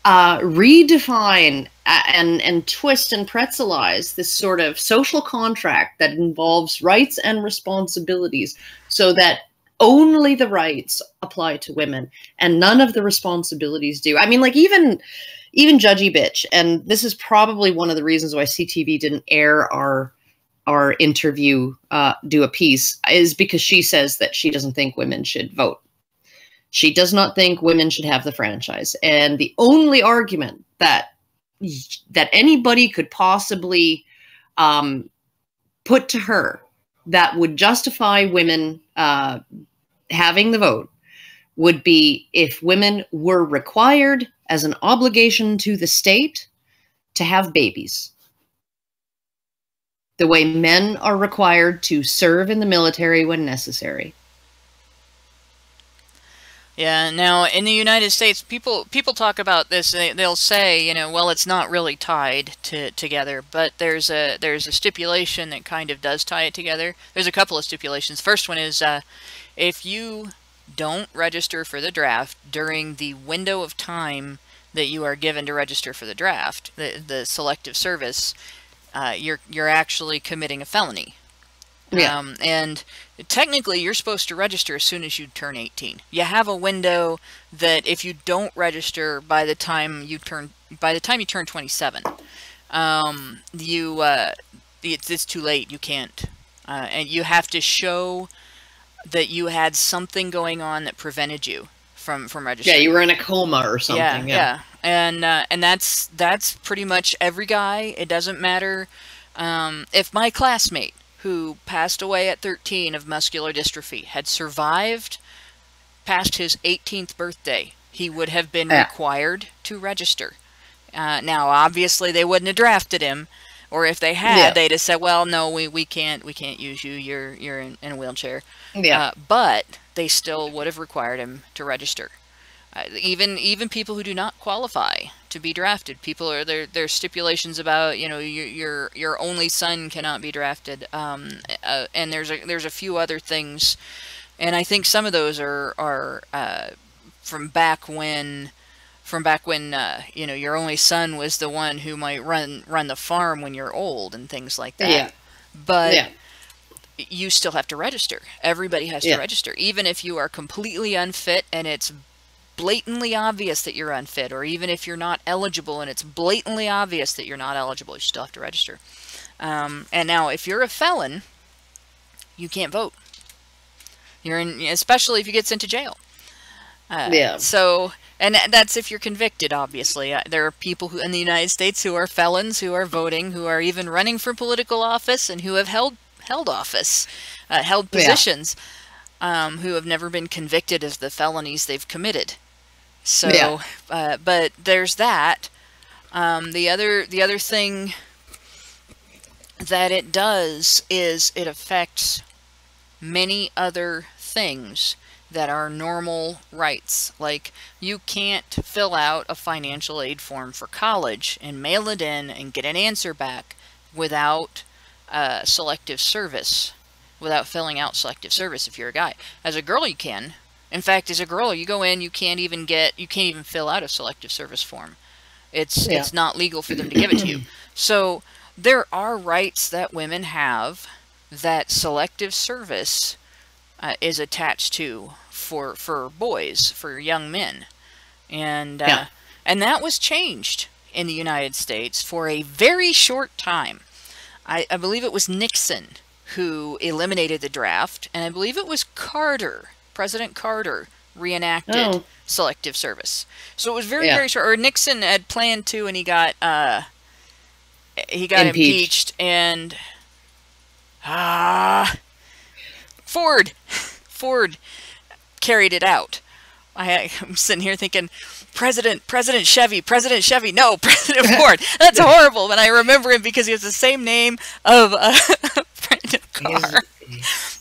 redefine and twist and pretzelize this sort of social contract that involves rights and responsibilities so that only the rights apply to women and none of the responsibilities do. I mean, like even Judgy Bitch, and this is probably one of the reasons why CTV didn't air our interview, do a piece, is because she says that she doesn't think women should vote. She does not think women should have the franchise. And the only argument that anybody could possibly put to her that would justify women having the vote would be if women were required as an obligation to the state to have babies, the way men are required to serve in the military when necessary. Yeah, now in the United States, people talk about this. They'll say, you know, well, it's not really tied together, but there's a stipulation that kind of does tie it together. There's a couple of stipulations. First one is if you don't register for the draft during the window of time that you are given to register for the draft, the selective service, you're actually committing a felony. Yeah. And technically, you're supposed to register as soon as you turn 18. You have a window that if you don't register by the time you turn 27, it's too late. You can't, and you have to show that you had something going on that prevented you from registering. Yeah, you were in a coma or something. Yeah. And that's pretty much every guy. It doesn't matter if my classmate who passed away at 13 of muscular dystrophy had survived past his 18th birthday, he would have been required to register. Now, obviously, they wouldn't have drafted him, or if they had, they'd have said, "Well, no, we can't use you. You're in a wheelchair." Yeah. But they still would have required him to register. Even people who do not qualify to be drafted, there's stipulations about, you know, your only son cannot be drafted, and there's a few other things, and I think some of those are from back when you know, your only son was the one who might run the farm when you're old and things like that. Yeah. But you still have to register. Everybody has to register, even if you are completely unfit and it's blatantly obvious that you're unfit, or even if you're not eligible and it's blatantly obvious that you're not eligible, you still have to register. And now, if you're a felon, you can't vote. Especially if you get sent to jail. So, and that's if you're convicted, obviously. There are people who in the United States who are felons, who are voting, who are even running for political office, and who have held office, held positions, who have never been convicted of the felonies they've committed. So, but there's that. The other thing that it does is it affects many other things that are normal rights. Like, you can't fill out a financial aid form for college and mail it in and get an answer back without selective service, without filling out selective service if you're a guy. As a girl, you can. In fact, as a girl, you go in, you can't even fill out a selective service form. It's not legal for them to give it to you. So there are rights that women have that selective service is attached to for boys, for young men. And that was changed in the United States for a very short time. I believe it was Nixon who eliminated the draft, and I believe it was President Carter reenacted selective service. So it was very short. Or Nixon had planned to, and he got impeached, and Ford carried it out. I'm sitting here thinking, President Chevy, no, President Ford. That's horrible. But I remember him because he has the same name of a brand of car.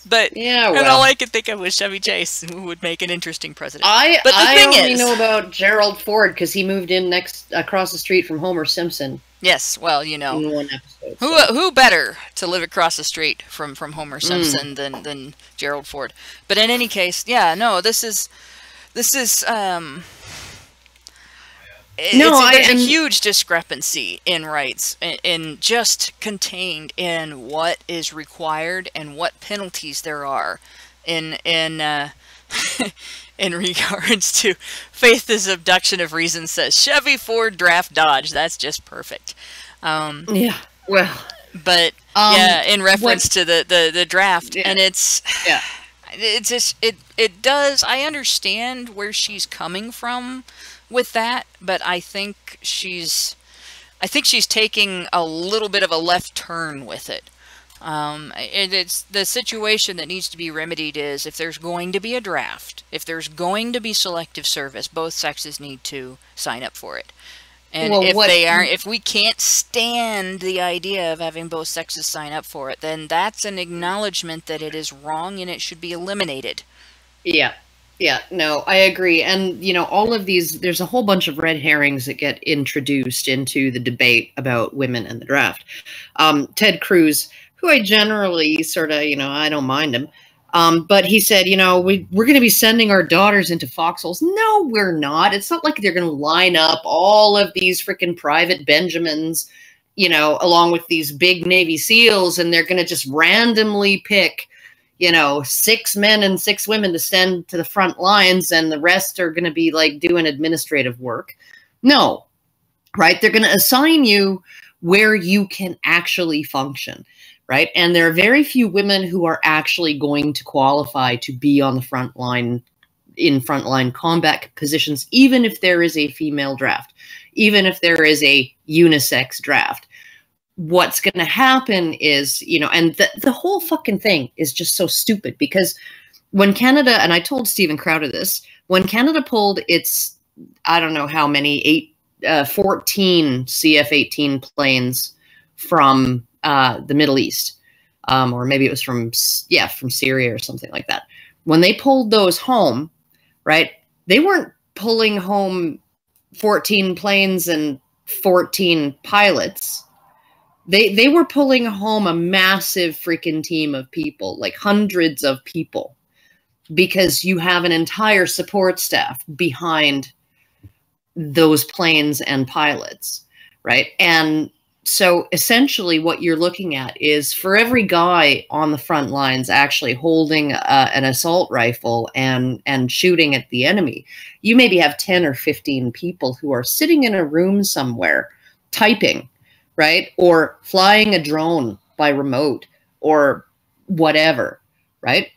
But and all I could think of was Chevy Chase, who would make an interesting president. I only know about Gerald Ford because he moved in across the street from Homer Simpson. Yes, well, you know, in one episode, who better to live across the street from Homer Simpson than Gerald Ford? But in any case, this is there's a huge discrepancy in rights, in just contained in what is required and what penalties there are in in regards to Faith's abduction of reason says Chevy, Ford, draft, Dodge. That's just perfect. But in reference to the draft, and it's just it does. I understand where she's coming from with that, but I think she's taking a little bit of a left turn with it. It's the situation that needs to be remedied is if there's going to be a draft, if there's going to be selective service, both sexes need to sign up for it. And if we can't stand the idea of having both sexes sign up for it, then that's an acknowledgement that it is wrong and it should be eliminated. Yeah, no, I agree. And, you know, all of these, there's a whole bunch of red herrings that get introduced into the debate about women and the draft. Ted Cruz, who I generally sort of, you know, I don't mind him. But he said, you know, we're going to be sending our daughters into foxholes. No, we're not. It's not like they're going to line up all of these freaking private Benjamins, you know, along with these big Navy SEALs, and they're going to just randomly pick, you know, 6 men and 6 women to send to the front lines, and the rest are going to be like doing administrative work. No, right? They're going to assign you where you can actually function. Right. And there are very few women who are actually going to qualify to be on the front line in frontline combat positions, even if there is a female draft, even if there is a unisex draft. What's going to happen is, you know, and the whole fucking thing is just so stupid because when Canada, and I told Stephen Crowder this, when Canada pulled its, I don't know how many, 14 CF-18 planes from the Middle East, or maybe it was from Syria or something like that. When they pulled those home, right, they weren't pulling home 14 planes and 14 pilots. They were pulling home a massive freaking team of people, like hundreds of people, because you have an entire support staff behind those planes and pilots, right? And so essentially what you're looking at is for every guy on the front lines actually holding an assault rifle and shooting at the enemy, you maybe have 10 or 15 people who are sitting in a room somewhere typing, right? Or flying a drone by remote or whatever, right?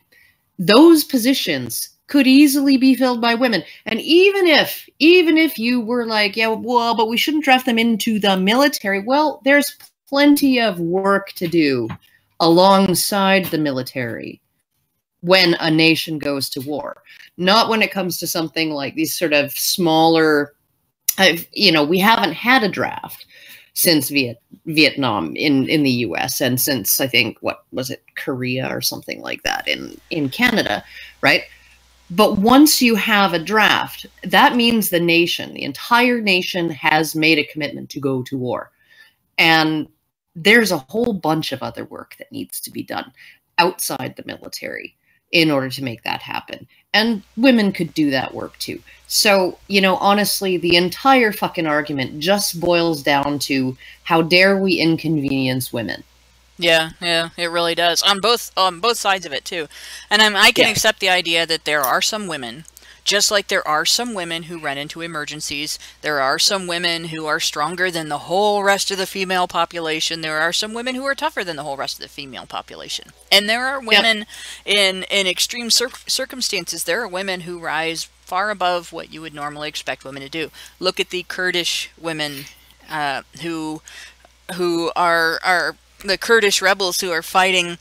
Those positions could easily be filled by women. And even if you were like, yeah, well, but we shouldn't draft them into the military. Well, there's plenty of work to do alongside the military when a nation goes to war. Not when it comes to something like these sort of smaller, you know, we haven't had a draft since Vietnam in the US and since, I think, what was it, Korea or something like that in Canada, right? But once you have a draft, that means the nation, the entire nation has made a commitment to go to war. And there's a whole bunch of other work that needs to be done. outside the military in order to make that happen. And women could do that work too. So, you know, honestly, the entire fucking argument just boils down to how dare we inconvenience women. Yeah, it really does on both sides of it too. And I can accept the idea that there are some women, just like there are some women who run into emergencies. There are some women who are stronger than the whole rest of the female population. There are some women who are tougher than the whole rest of the female population. And there are women in extreme circumstances. There are women who rise far above what you would normally expect women to do. Look at the Kurdish women who are the Kurdish rebels who are fighting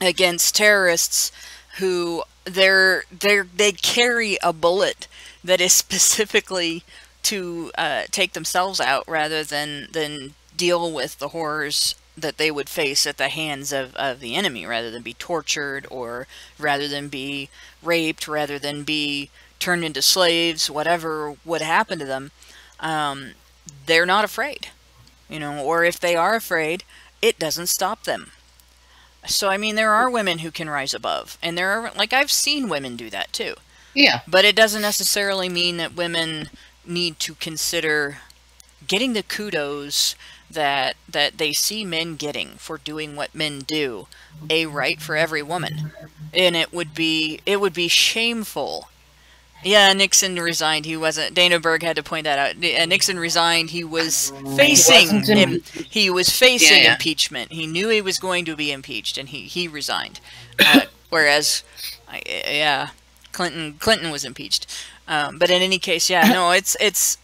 against terrorists who they carry a bullet that is specifically to take themselves out rather than deal with the horrors that they would face at the hands of the enemy, rather than be tortured, or rather than be raped, rather than be turned into slaves, whatever would happen to them. They're not afraid, you know, or if they are afraid, it doesn't stop them. So, I mean, there are women who can rise above, and there are, like, I've seen women do that too. Yeah. But it doesn't necessarily mean that women need to consider getting the kudos that they see men getting for doing what men do a right for every woman. And it would be shameful. Yeah, Nixon resigned. He wasn't. Dana Berg had to point that out. Nixon resigned. He was facing impeachment. He knew he was going to be impeached, and he resigned. Whereas, Clinton was impeached. But in any case, yeah, no, it's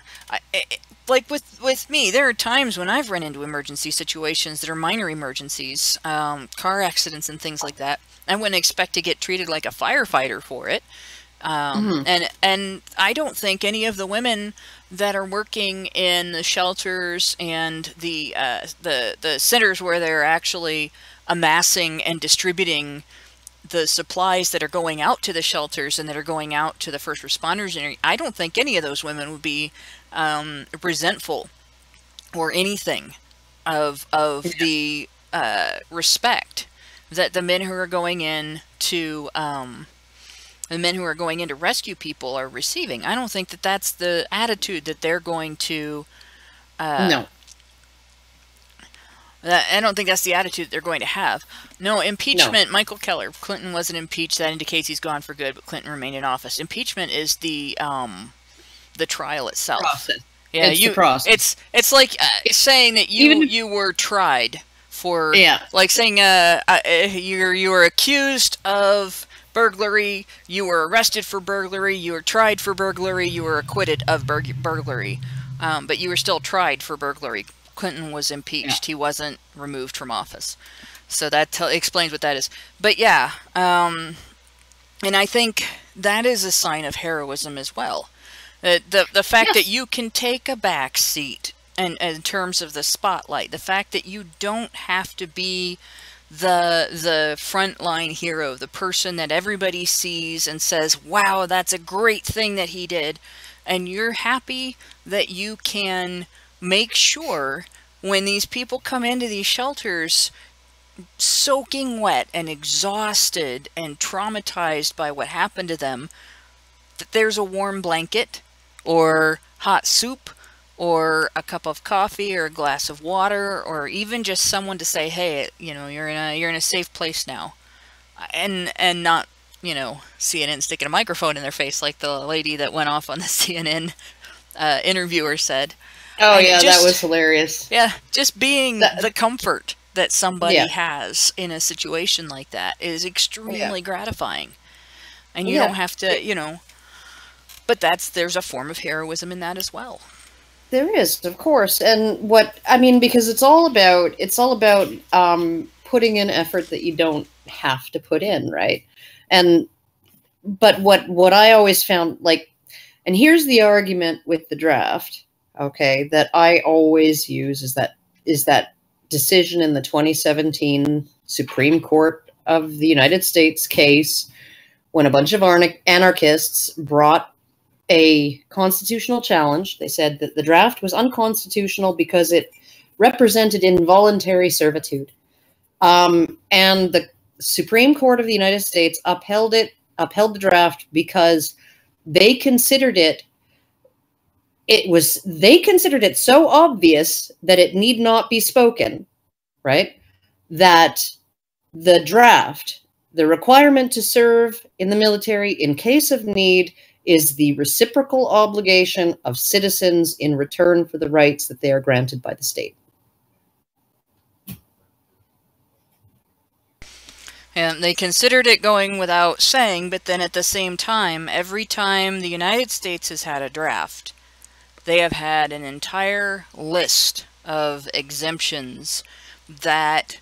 like with me. There are times when I've run into emergency situations that are minor emergencies, car accidents and things like that. I wouldn't expect to get treated like a firefighter for it. And I don't think any of the women that are working in the shelters and the centers where they're actually amassing and distributing the supplies that are going out to the shelters and that are going out to the first responders, and I don't think any of those women would be resentful or anything of the respect that the men who are going in to the men who are going in to rescue people are receiving. I don't think that that's the attitude that they're going to... No. I don't think that's the attitude that they're going to have. No, impeachment, no. Michael Keller. Clinton wasn't impeached. That indicates he's gone for good, but Clinton remained in office. Impeachment is the trial itself. Process. Yeah, it's the process. It's like saying that you were tried for... Yeah. Like saying you were accused of... burglary, you were arrested for burglary, you were tried for burglary, you were acquitted of burglary, but you were still tried for burglary. Clinton was impeached. Yeah. He wasn't removed from office. So that explains what that is. But yeah, and I think that is a sign of heroism as well. The fact that you can take a back seat and in terms of the spotlight, the fact that you don't have to be the frontline hero, the person that everybody sees and says, wow, that's a great thing that he did. And you're happy that you can make sure when these people come into these shelters soaking wet and exhausted and traumatized by what happened to them, that there's a warm blanket or hot soup or a cup of coffee or a glass of water, or even just someone to say, hey, you know, you're in a safe place now, and not, you know, CNN sticking a microphone in their face like the lady that went off on the CNN interviewer said. Oh, and yeah, that was hilarious. Yeah, just being the comfort that somebody has in a situation like that is extremely gratifying, and you don't have to, you know. But there's a form of heroism in that as well. There is, of course, and because it's all about putting in effort that you don't have to put in, right? But what I always found, like, and here's the argument with the draft, okay, that I always use is that decision in the 2017 Supreme Court of the United States case when a bunch of anarchists brought a constitutional challenge. They said that the draft was unconstitutional because it represented involuntary servitude. And Supreme Court of the United States upheld the draft because they considered it so obvious that it need not be spoken, right? That the draft, the requirement to serve in the military in case of need, is the reciprocal obligation of citizens in return for the rights that they are granted by the state. And they considered it going without saying, but then at the same time, every time the United States has had a draft, they have had an entire list of exemptions that,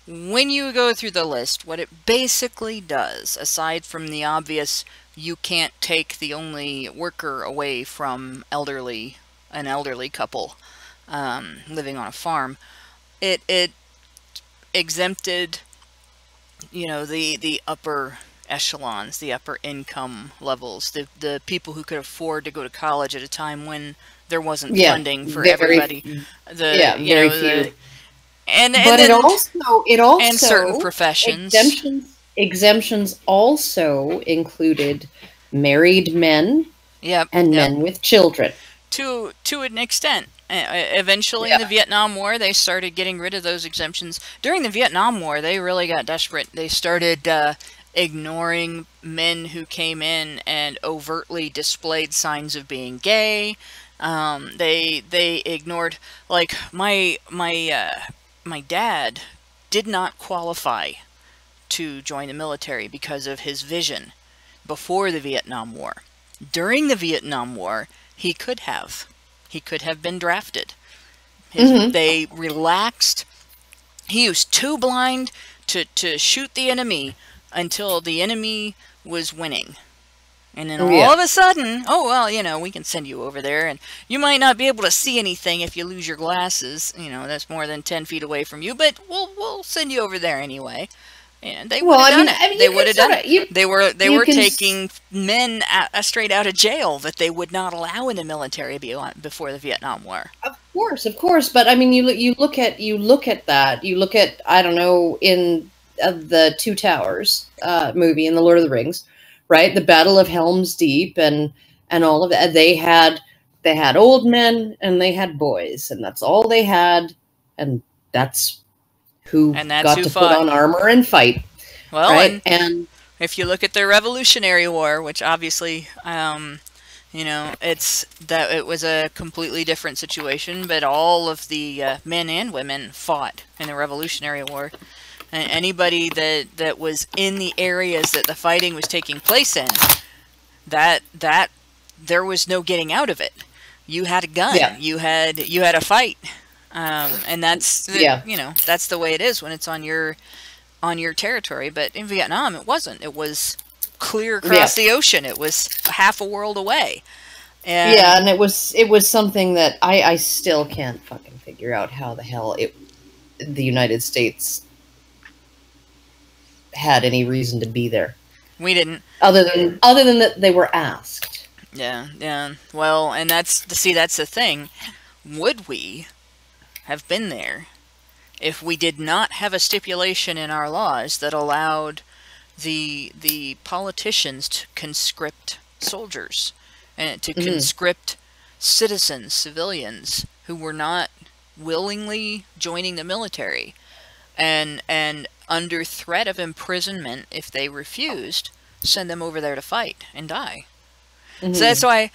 when you go through the list, what it basically does, aside from the obvious, you can't take the only worker away from an elderly couple living on a farm, it exempted, you know, the upper echelons, the upper income levels, the people who could afford to go to college at a time when there wasn't funding for everybody. Very few. But it also and certain professions. Exemptions also included married men and men with children. To an extent. Eventually, in the Vietnam War, they started getting rid of those exemptions. During the Vietnam War, they really got desperate. They started ignoring men who came in and overtly displayed signs of being gay. They ignored, like, my dad did not qualify to join the military because of his vision before the Vietnam War. During the Vietnam War, he could have been drafted. They relaxed. He was too blind to shoot the enemy until the enemy was winning. And then all of a sudden, oh, well, you know, we can send you over there, and you might not be able to see anything if you lose your glasses. You know, that's more than 10 feet away from you, but we'll send you over there anyway. And they would have done it. They would have done it. They were taking men straight out of jail that they would not allow in the military before the Vietnam War. Of course. But I mean, you look at that. You look at, I don't know, in the Two Towers movie in the Lord of the Rings, right? The Battle of Helm's Deep and all of that. They had old men and they had boys, and that's all they had, and that's who got to put on armor and fight. Well, right? and if you look at the Revolutionary War, which obviously, you know, it was a completely different situation, but all of the men and women fought in the Revolutionary War. And anybody that was in the areas that the fighting was taking place in, that there was no getting out of it. You had a gun. Yeah. You had a fight. And that's you know, that's the way it is when it's on your territory. But in Vietnam, it wasn't. It was clear across the ocean. It was half a world away. And it was something that I still can't fucking figure out how the hell the United States had any reason to be there. We didn't. Other than that they were asked. Yeah. Well, and that's the thing. Would we have been there if we did not have a stipulation in our laws that allowed the politicians to conscript soldiers and to conscript citizens, civilians who were not willingly joining the military, and under threat of imprisonment if they refused, send them over there to fight and die. So that's why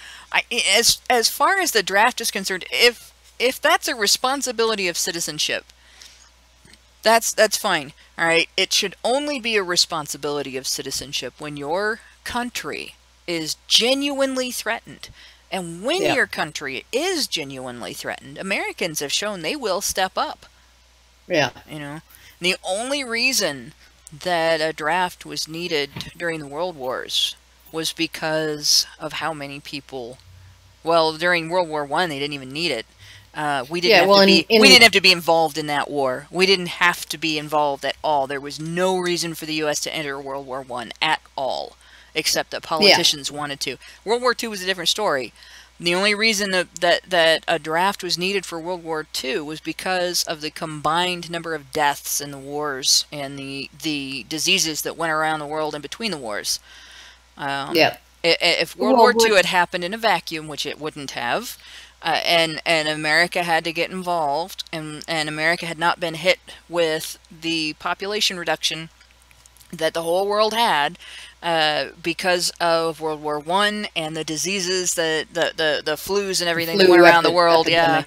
as far as the draft is concerned, if that's a responsibility of citizenship, that's fine. All right, it should only be a responsibility of citizenship when your country is genuinely threatened. And when your country is genuinely threatened, Americans have shown they will step up. Yeah. You know, the only reason that a draft was needed during the World Wars was because of how many people. Well, during World War I, they didn't even need it. We didn't have to be involved in that war. We didn't have to be involved at all. There was no reason for the U.S. to enter World War I at all, except that politicians wanted to. World War II was a different story. The only reason that a draft was needed for World War II was because of the combined number of deaths in the wars and the diseases that went around the world in between the wars. Yeah. If World War II had happened in a vacuum, which it wouldn't have, and America had to get involved, and America had not been hit with the population reduction that the whole world had, because of World War I and the diseases, the flus and everything that went around the world. Yeah.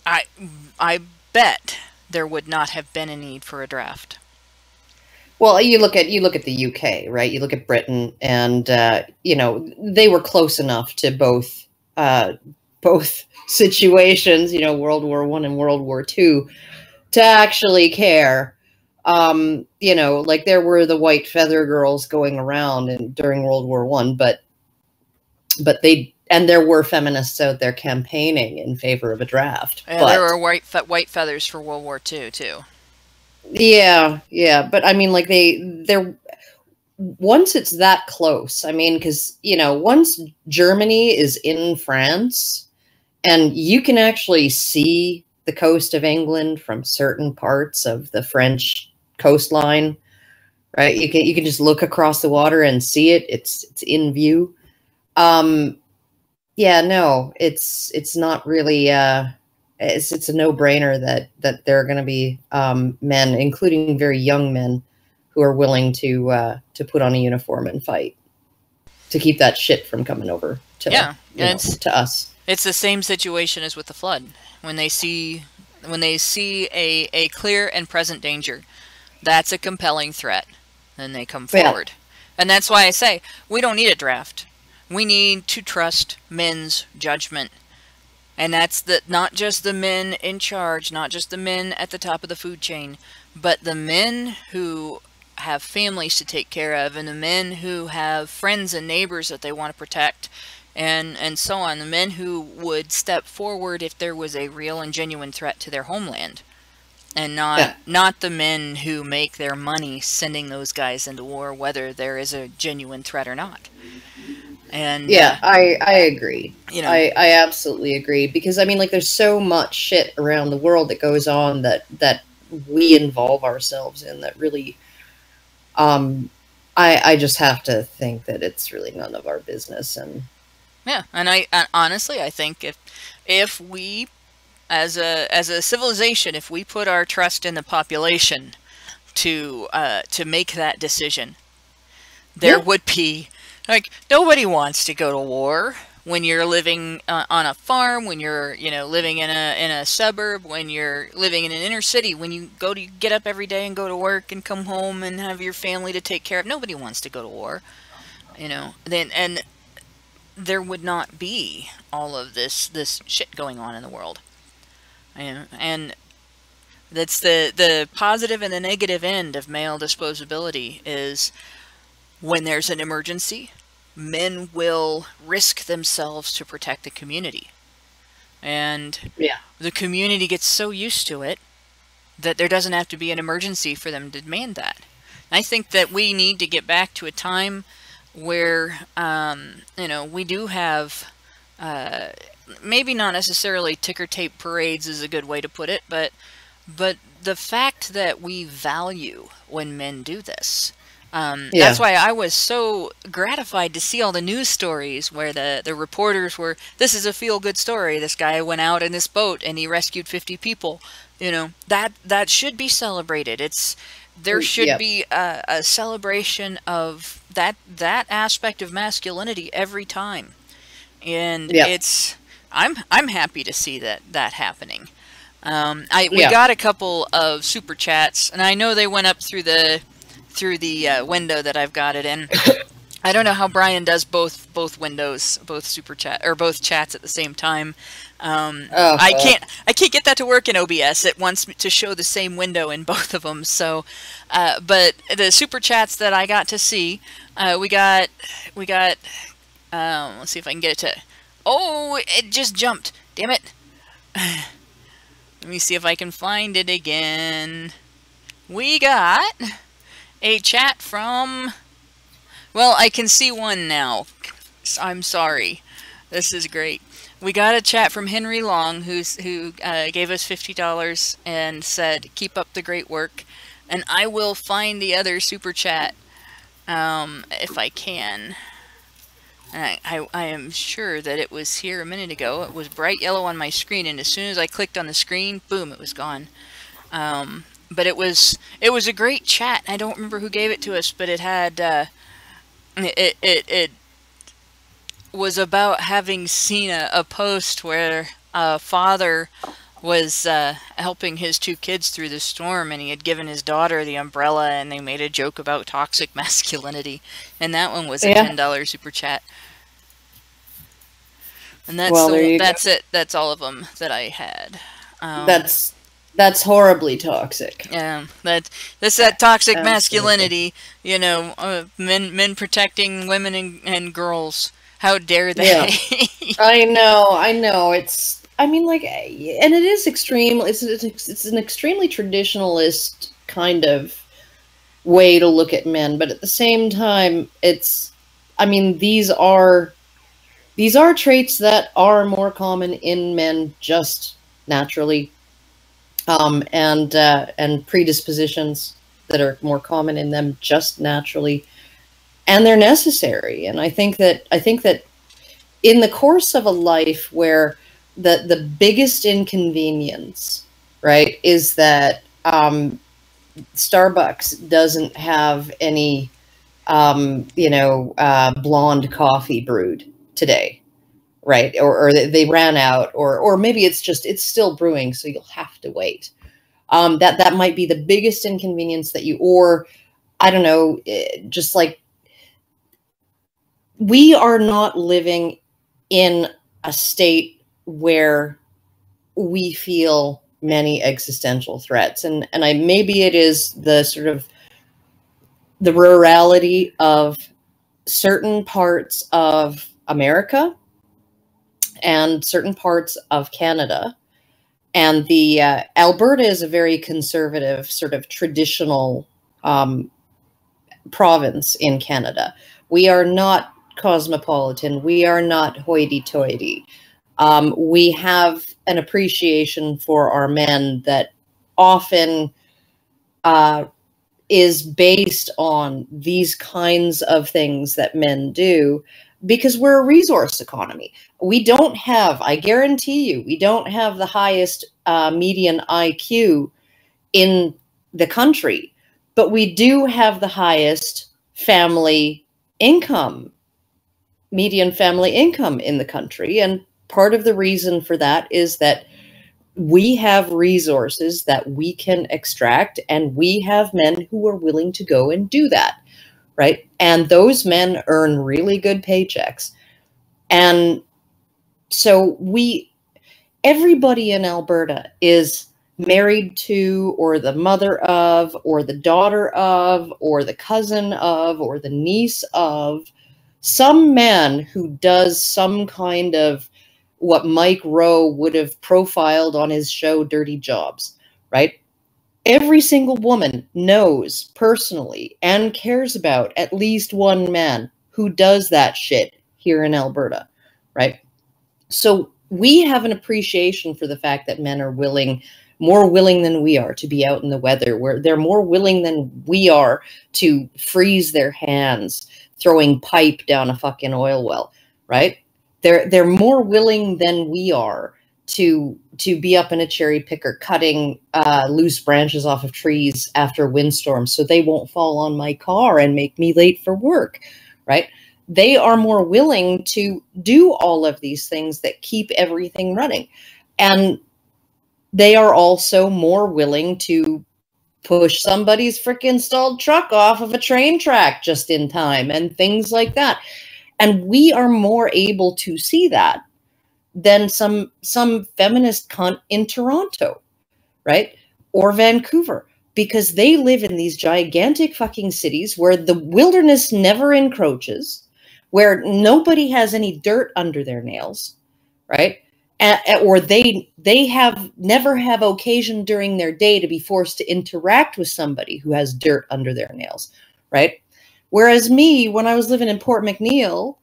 I bet there would not have been a need for a draft. Well, you look at the UK, right? You look at Britain, and you know, they were close enough to both situations, you know, World War I and World War II, to actually care. You know, like there were the white feather girls going around and during World War I, but there were feminists out there campaigning in favor of a draft. Yeah, there were white feathers for World War II too. Yeah, but I mean, like they're once it's that close, I mean, because, you know, once Germany is in France and you can actually see the coast of England from certain parts of the French coastline, right? You can just look across the water and see it. It's in view. Yeah, no, it's not really, it's a no-brainer that there are going to be men, including very young men, who are willing to put on a uniform and fight to keep that shit from coming over to to us. It's the same situation as with the flood. When they see a clear and present danger, that's a compelling threat, then they come forward. And that's why I say we don't need a draft. We need to trust men's judgment. And that's not just the men in charge, not just the men at the top of the food chain, but the men who have families to take care of, and the men who have friends and neighbors that they want to protect, and so on. The men who would step forward if there was a real and genuine threat to their homeland. And not the men who make their money sending those guys into war, whether there is a genuine threat or not. And yeah, I agree. You know, I absolutely agree, because I mean, like, there's so much shit around the world that goes on that we involve ourselves in that really, I just have to think that it's really none of our business. And yeah, and honestly, I think if we, as a civilization, if we put our trust in the population to make that decision, there would be, like, nobody wants to go to war when you're living on a farm, when you're, you know, living in a suburb, when you're living in an inner city, when you get up every day and go to work and come home and have your family to take care of. Nobody wants to go to war, you know. And there would not be all of this shit going on in the world. And that's the positive and the negative end of male disposability is when there's an emergency, men will risk themselves to protect the community. And the community gets so used to it that there doesn't have to be an emergency for them to demand that. And I think that we need to get back to a time where, you know, we do have, maybe not necessarily ticker tape parades is a good way to put it, but the fact that we value when men do this. That's why I was so gratified to see all the news stories where the reporters were, this is a feel-good story. This guy went out in this boat and he rescued 50 people. You know, that should be celebrated. There should be a celebration of that aspect of masculinity every time. And I'm happy to see that happening. We got a couple of super chats, and I know they went up through the window that I've got it in. I don't know how Brian does both windows, both super chat or both chats at the same time. I can't get that to work in OBS. It wants me to show the same window in both of them. So, but the super chats that I got to see, we got. Let's see if I can get it to. Oh, it just jumped. Damn it. Let me see if I can find it again. We got a chat from, well, I can see one now. I'm sorry. This is great. We got a chat from Henry Long, who gave us $50 and said, "Keep up the great work." And I will find the other super chat if I can. And I am sure that it was here a minute ago. It was bright yellow on my screen, and as soon as I clicked on the screen, boom, it was gone. But it was a great chat. I don't remember who gave it to us, but it had it was about having seen a post where a father was helping his two kids through the storm, and he had given his daughter the umbrella, and they made a joke about toxic masculinity, and that one was a $10 super chat. And that's it. That's all of them that I had. That's horribly toxic. Yeah, that's that toxic masculinity. You know, men protecting women and girls. How dare they? Yeah. I know. It's, I mean, like, and it is extreme. It's an extremely traditionalist kind of way to look at men, but at the same time, it's, I mean, these are traits that are more common in men just naturally, and predispositions that are more common in them just naturally. And they're necessary. And I think that in the course of a life where the biggest inconvenience, right, is that Starbucks doesn't have any, blonde coffee brewed today, right? Or they ran out, or maybe it's still brewing, so you'll have to wait. That might be the biggest inconvenience that you, or I don't know, just like, we are not living in a state where we feel many existential threats. And maybe it is the sort of the rurality of certain parts of America and certain parts of Canada. And the Alberta is a very conservative, sort of traditional province in Canada. We are not cosmopolitan. We are not hoity-toity. We have an appreciation for our men that often is based on these kinds of things that men do, because we're a resource economy. We don't have, I guarantee you, we don't have the highest median IQ in the country, but we do have the highest family income, median family income in the country. And part of the reason for that is that we have resources that we can extract, and we have men who are willing to go and do that, right? And those men earn really good paychecks. And so everybody in Alberta is married to, or the mother of, or the daughter of, or the cousin of, or the niece of some man who does some kind of what Mike Rowe would have profiled on his show Dirty Jobs, right? Every single woman knows personally and cares about at least one man who does that shit here in Alberta, right? So we have an appreciation for the fact that men are more willing than we are to be out in the weather, where they're more willing than we are to freeze their hands throwing pipe down a fucking oil well, right? They're more willing than we are to be up in a cherry picker cutting loose branches off of trees after windstorms so they won't fall on my car and make me late for work, right? They are more willing to do all of these things that keep everything running. And they are also more willing to push somebody's freaking stalled truck off of a train track just in time and things like that. And we are more able to see that than some feminist cunt in Toronto, right? Or Vancouver, because they live in these gigantic fucking cities where the wilderness never encroaches, where nobody has any dirt under their nails, right? Or they never have occasion during their day to be forced to interact with somebody who has dirt under their nails, right? Whereas me, when I was living in Port McNeill,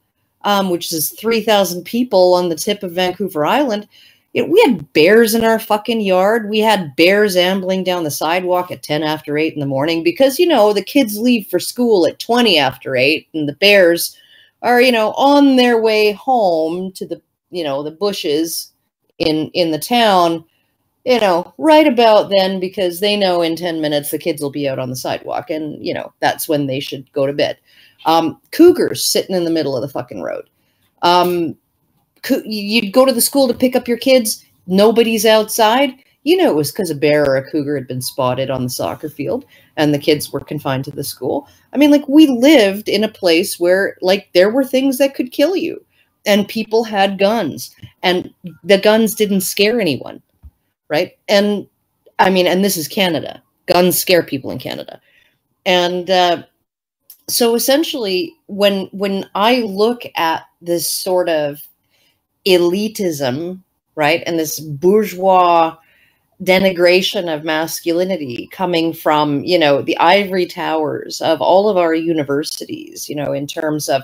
which is 3,000 people on the tip of Vancouver Island, we had bears in our fucking yard. We had bears ambling down the sidewalk at 10 after 8 in the morning because, the kids leave for school at 20 after 8 and the bears are, on their way home to the, the bushes in the town, right about then, because they know in 10 minutes the kids will be out on the sidewalk and, that's when they should go to bed. Cougars sitting in the middle of the fucking road. You'd go to the school to pick up your kids. Nobody's outside. It was because a bear or a cougar had been spotted on the soccer field and the kids were confined to the school. I mean, we lived in a place where, there were things that could kill you and people had guns and the guns didn't scare anyone, right? And, and this is Canada. Guns scare people in Canada. And so essentially, when I look at this sort of elitism, right, and this bourgeois denigration of masculinity coming from, the ivory towers of all of our universities, in terms of,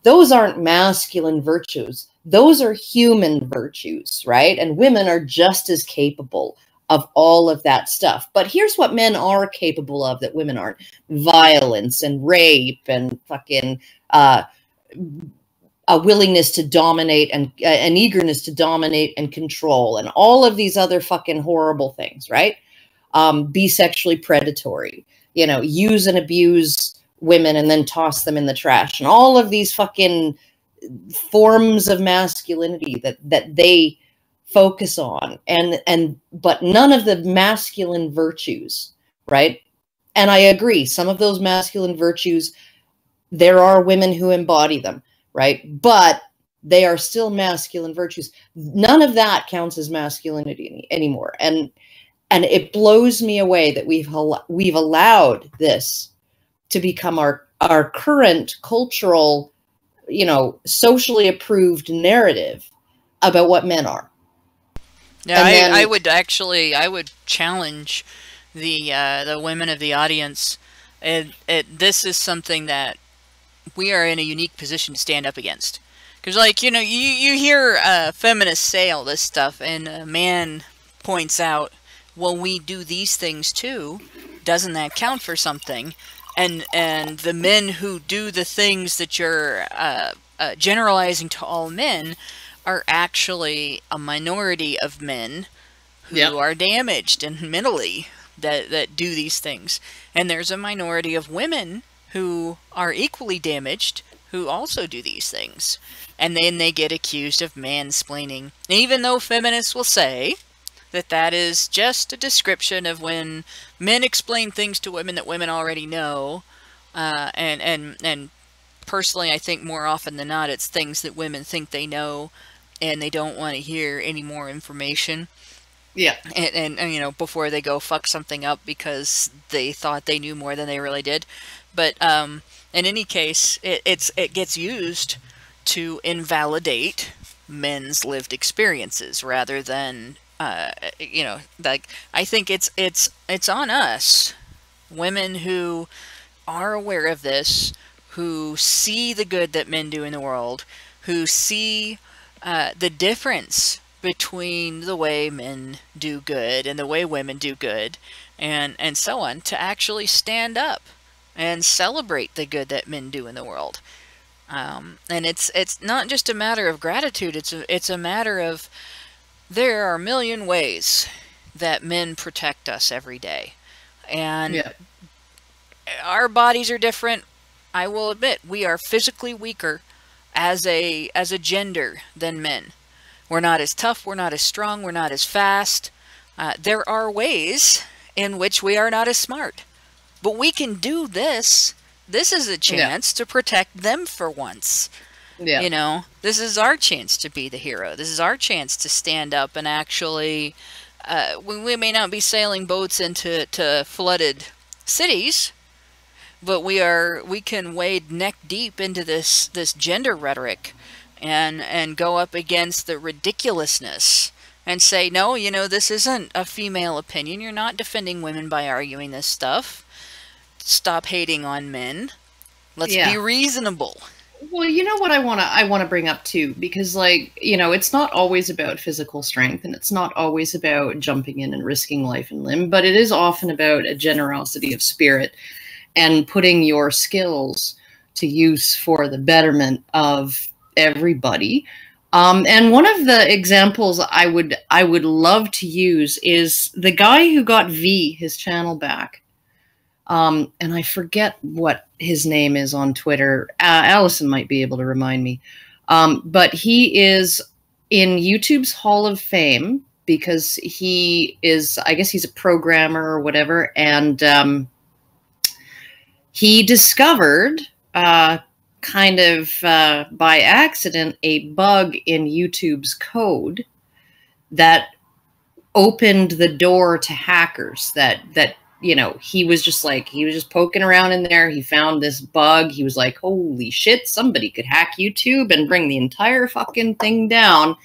those aren't masculine virtues. Those are human virtues, right? And women are just as capable of all of that stuff. But here's what men are capable of that women aren't: violence and rape and fucking a willingness to dominate and an eagerness to dominate and control and all of these other fucking horrible things, right? Be sexually predatory, use and abuse women and then toss them in the trash, and all of these fucking forms of masculinity that they focus on, but none of the masculine virtues, right? And I agree, some of those masculine virtues, there are women who embody them, right? But they are still masculine virtues. None of that counts as masculinity anymore. And it blows me away that we've allowed this to become our current cultural, socially approved narrative about what men are. Yeah, I would challenge the women of the audience. This is something that we are in a unique position to stand up against. Because, you hear feminists say all this stuff, and a man points out, well, we do these things too. Doesn't that count for something? And the men who do the things that you're generalizing to all men are actually a minority of men who are damaged and mentally that do these things. And there's a minority of women who are equally damaged who also do these things. And then they get accused of mansplaining. Even though feminists will say that is just a description of when men explain things to women that women already know. And personally, I think more often than not, it's things that women think they know and they don't want to hear any more information. Yeah. And before they go fuck something up because they thought they knew more than they really did. But in any case, it gets used to invalidate men's lived experiences rather than I think it's on us, women who are aware of this, who see the good that men do in the world, who see the difference between the way men do good and the way women do good, and so on, to actually stand up and celebrate the good that men do in the world. And it's not just a matter of gratitude. It's a matter of there are a million ways that men protect us every day, and our bodies are different. I will admit we are physically weaker as a gender than men. We're not as tough. We're not as strong. We're not as fast. There are ways in which we are not as smart. But we can do this. This is a chance to protect them for once. Yeah. This is our chance to be the hero. This is our chance to stand up and actually, we may not be sailing boats into flooded cities, but we can wade neck deep into this gender rhetoric and go up against the ridiculousness and say, no, this isn't a female opinion. You're not defending women by arguing this stuff. Stop hating on men. Let's be reasonable. Well, you know what I want to bring up too, because like, you know, it's not always about physical strength and it's not always about jumping in and risking life and limb, but it is often about a generosity of spirit and putting your skills to use for the betterment of everybody. And one of the examples I would love to use is the guy who got V his channel back. And I forget what his name is on Twitter. Allison might be able to remind me. But he is in YouTube's Hall of Fame because he is, I guess he's a programmer or whatever. And he discovered, kind of by accident, a bug in YouTube's code that opened the door to hackers that you know, he was just poking around in there. He found this bug. He was like, holy shit, somebody could hack YouTube and bring the entire fucking thing down.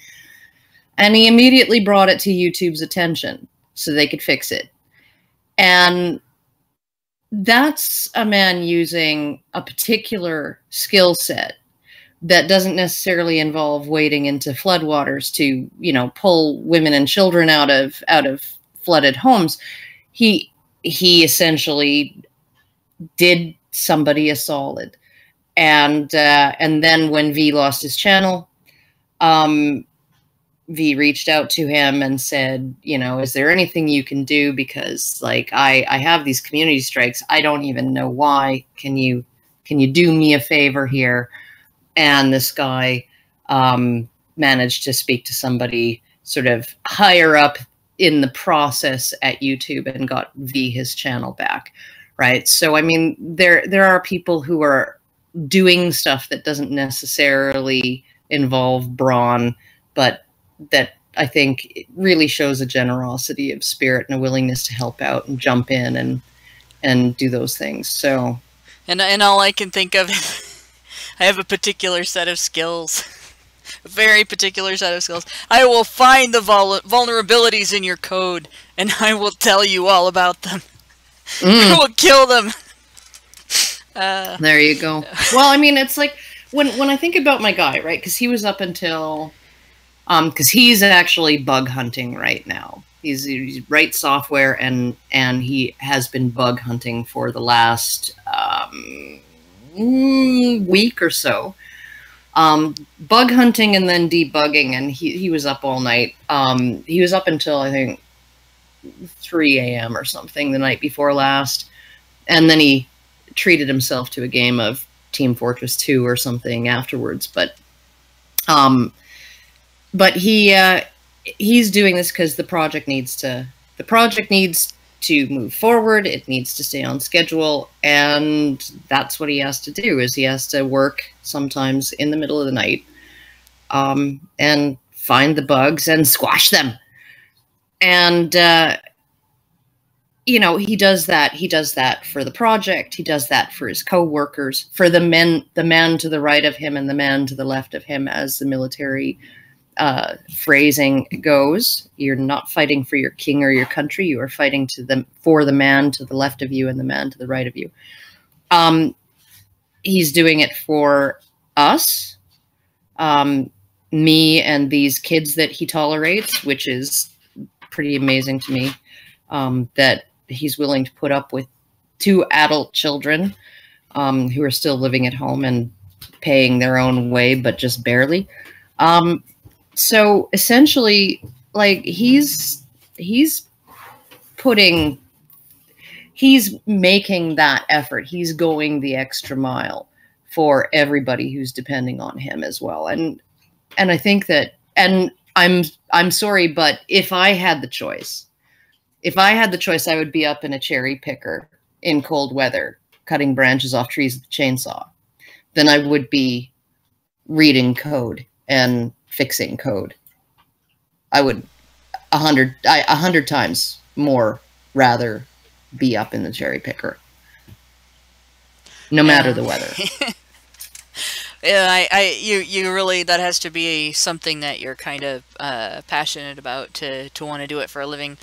And he immediately brought it to YouTube's attention so they could fix it. And that's a man using a particular skill set that doesn't necessarily involve wading into floodwaters to, you know, pull women and children out of flooded homes. He essentially did somebody a solid, and then when V lost his channel, V reached out to him and said, you know, is there anything you can do? Because like I have these community strikes. I don't even know why. Can you do me a favor here? And this guy managed to speak to somebody sort of higher up in the process at YouTube and got V his channel back, right? So I mean, there are people who are doing stuff that doesn't necessarily involve brawn, but that I think it really shows a generosity of spirit and a willingness to help out and jump in and do those things. So, and all I can think of, I have a particular set of skills. A very particular set of skills. I will find the vulnerabilities in your code, and I will tell you all about them. I will kill them. There you go. Well, I mean, it's like when I think about my guy, right? Because he was up until, because he's actually bug hunting right now. He writes software, and he has been bug hunting for the last week or so. Bug hunting and then debugging, and he was up all night. He was up until I think 3 a.m. or something the night before last, and then he treated himself to a game of Team Fortress 2 or something afterwards. But he's doing this because the project needs to move forward. It needs to stay on schedule, and that's what he has to do. Is he has to work sometimes in the middle of the night, and find the bugs and squash them. And you know, he does that. He does that for the project. He does that for his co-workers, for the man to the right of him and the man to the left of him, as the military phrasing goes. You're not fighting for your king or your country. You are fighting for the man to the left of you and the man to the right of you. He's doing it for us, me and these kids that he tolerates, which is pretty amazing to me, that he's willing to put up with 2 adult children who are still living at home and paying their own way, but just barely. So essentially, like, he's making that effort. He's going the extra mile for everybody who's depending on him as well. And I think that, and I'm sorry, but if I had the choice, I would be up in a cherry picker in cold weather, cutting branches off trees with a chainsaw, than I would be reading code and fixing code. I would 100 times more rather be up in the cherry picker, no matter the weather. Yeah, you really, that has to be something that you're kind of passionate about to want to do it for a living.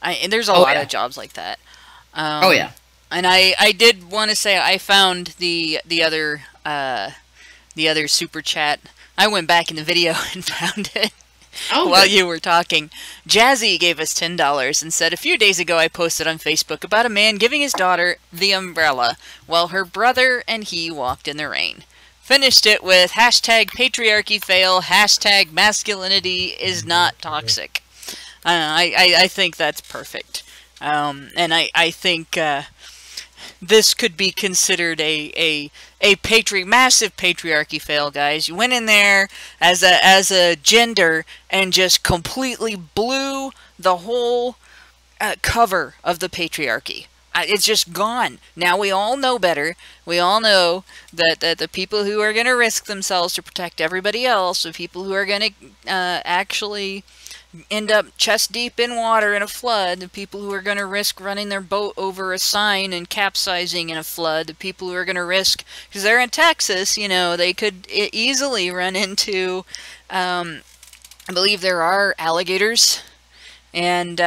And there's a lot of jobs like that. Oh yeah. And I did want to say I found the other the other super chat. I went back in the video and found it. Oh, while good. you were talking. Jazzy gave us $10 and said, a few days ago I posted on Facebook about a man giving his daughter the umbrella while her brother and he walked in the rain. Finished it with hashtag patriarchy fail, hashtag masculinity is not toxic. I think that's perfect. And I think this could be considered a massive patriarchy fail, guys. You went in there as a gender and just completely blew the whole cover of the patriarchy. It's just gone. Now we all know better. We all know that the people who are going to risk themselves to protect everybody else, the people who are going to actually end up chest deep in water in a flood, the people who are going to risk running their boat over a sign and capsizing in a flood, the people who are going to risk, because they're in Texas, you know, they could easily run into, I believe there are alligators, and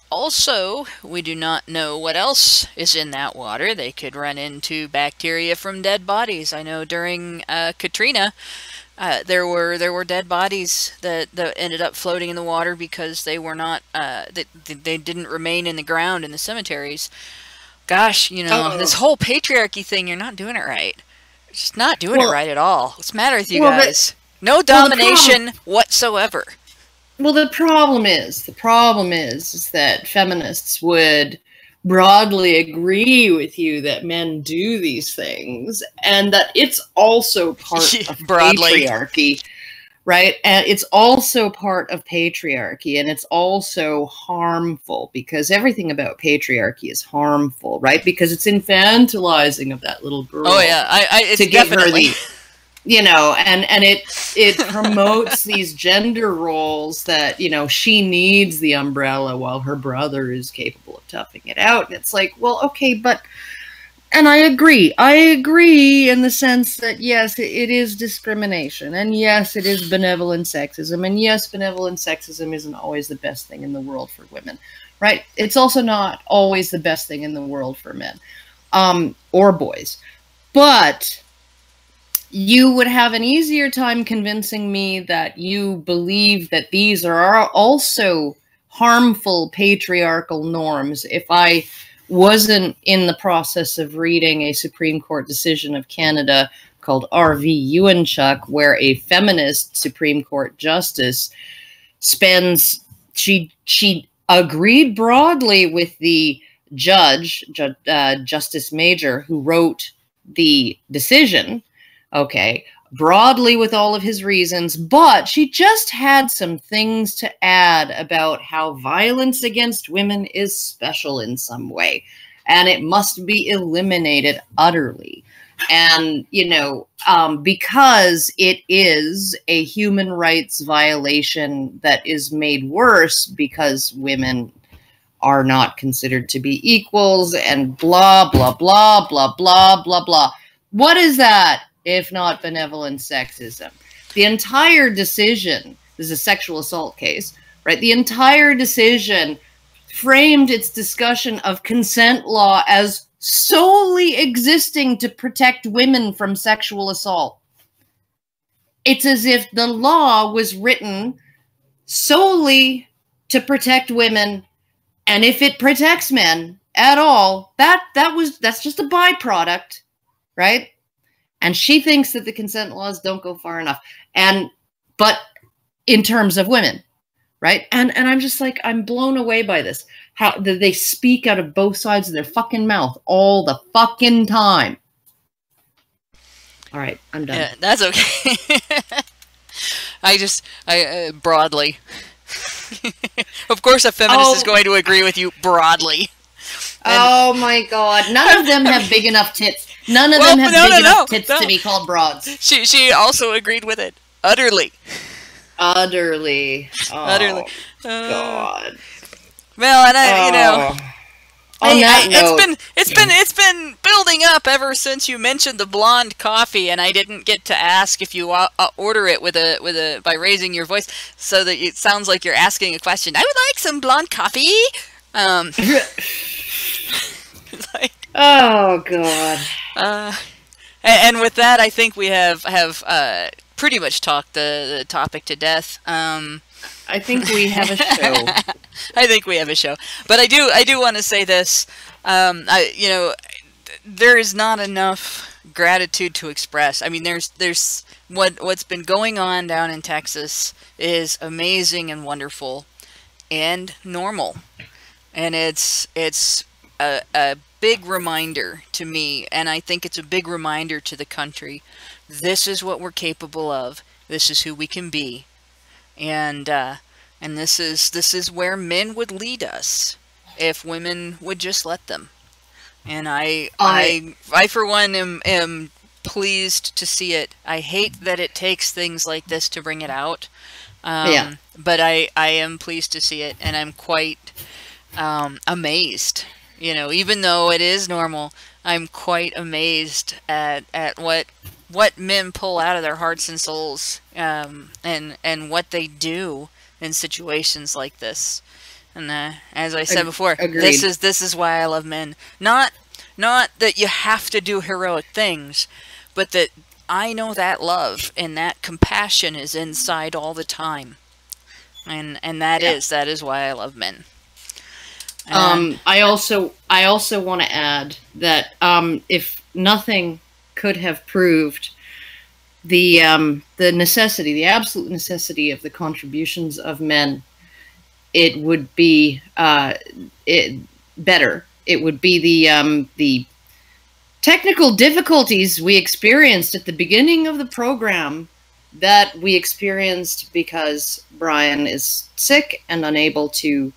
also, we do not know what else is in that water. They could run into bacteria from dead bodies. I know during Katrina, there were dead bodies that ended up floating in the water because they were not they didn't remain in the ground in the cemeteries. Gosh, you know, this whole patriarchy thing, you're not doing it right. You're just not doing it right at all. What's the matter with you guys? No domination whatsoever. Well, the problem is that feminists would broadly agree with you that men do these things and that it's also part of patriarchy, right? And it's also part of patriarchy, and it's also harmful because everything about patriarchy is harmful, right? Because it's infantilizing of that little girl. Oh yeah, it's to give definitely. her the, you know, and it promotes these gender roles that, you know, she needs the umbrella while her brother is capable of toughing it out. And it's like, well, okay, but, and I agree in the sense that, yes, it is discrimination, and yes, it is benevolent sexism, and yes, benevolent sexism isn't always the best thing in the world for women, right? It's also not always the best thing in the world for men, or boys, but you would have an easier time convincing me that you believe that these are also harmful patriarchal norms if I wasn't in the process of reading a Supreme Court decision of Canada called R.V. Ewanchuk, where a feminist Supreme Court justice she agreed broadly with the Justice Major, who wrote the decision, okay, broadly with all of his reasons, but she just had some things to add about how violence against women is special in some way, and it must be eliminated utterly. And, you know, because it is a human rights violation that is made worse because women are not considered to be equals and blah, blah, blah, blah, blah, blah, blah. What is that if not benevolent sexism? The entire decision, this is a sexual assault case, right? The entire decision framed its discussion of consent law as solely existing to protect women from sexual assault. It's as if the law was written solely to protect women, and if it protects men at all, that's just a byproduct, right? And she thinks that the consent laws don't go far enough, but in terms of women, right? And I'm just like, I'm blown away by this. How they speak out of both sides of their fucking mouth all the fucking time. All right, I'm done. Yeah, that's okay. I broadly. Of course a feminist is going to agree with you broadly. Oh my god, none of them have big enough tits. None of them have big enough tits to be called broads. She also agreed with it. Utterly. Utterly. Oh, utterly. God. Well, and you know, it's been building up ever since you mentioned the blonde coffee, and I didn't get to ask if you order it by raising your voice, so that it sounds like you're asking a question. I would like some blonde coffee. Like, oh God. And with that, I think we have pretty much talked the topic to death. I think we have a show. I think we have a show. But I do want to say this. There is not enough gratitude to express. I mean, there's what's been going on down in Texas is amazing and wonderful and normal. And it's a big reminder to me, and I think it's a big reminder to the country. This is what we're capable of. This is who we can be. And this is where men would lead us if women would just let them. And I for one am pleased to see it. I hate that it takes things like this to bring it out. But I am pleased to see it, and I'm quite amazed. You know, even though it is normal, I'm quite amazed at what men pull out of their hearts and souls, and what they do in situations like this. And as I said before, agreed. this is why I love men. Not that you have to do heroic things, but that I know that love and that compassion is inside all the time. And that is why I love men. I also want to add that if nothing could have proved the necessity, the absolute necessity of the contributions of men, it would be better. It would be the technical difficulties we experienced at the beginning of the program that we experienced because Brian is sick and unable to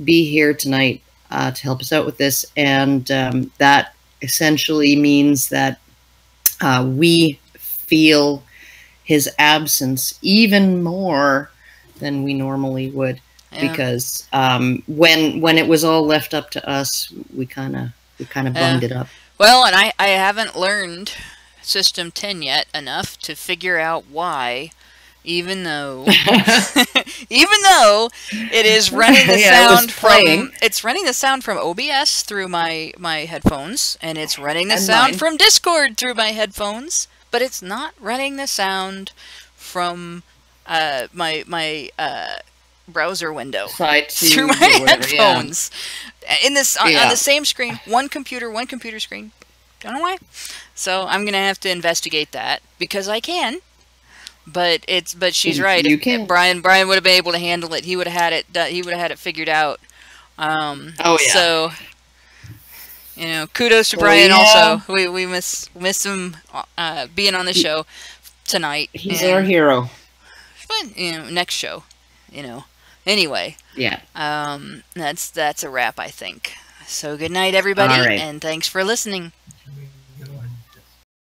be here tonight to help us out with this, and that essentially means that we feel his absence even more than we normally would, because when it was all left up to us, we kind of bummed it up. Well, and I haven't learned System 10 yet enough to figure out why. Even though it is running the sound it's running the sound from OBS through my headphones, and it's running the sound from Discord through my headphones, but it's not running the sound from my browser window through my headphones. In this on the same screen, one computer screen. Don't know why. So I'm gonna have to investigate that, because I can. But she's right. If Brian would have been able to handle it, he would have had it. He would have had it figured out. So, you know, kudos to Brian. Also, we miss him being on the show tonight. He's our hero. But you know, next show, you know. Anyway, that's a wrap, I think. So good night, everybody, and thanks for listening.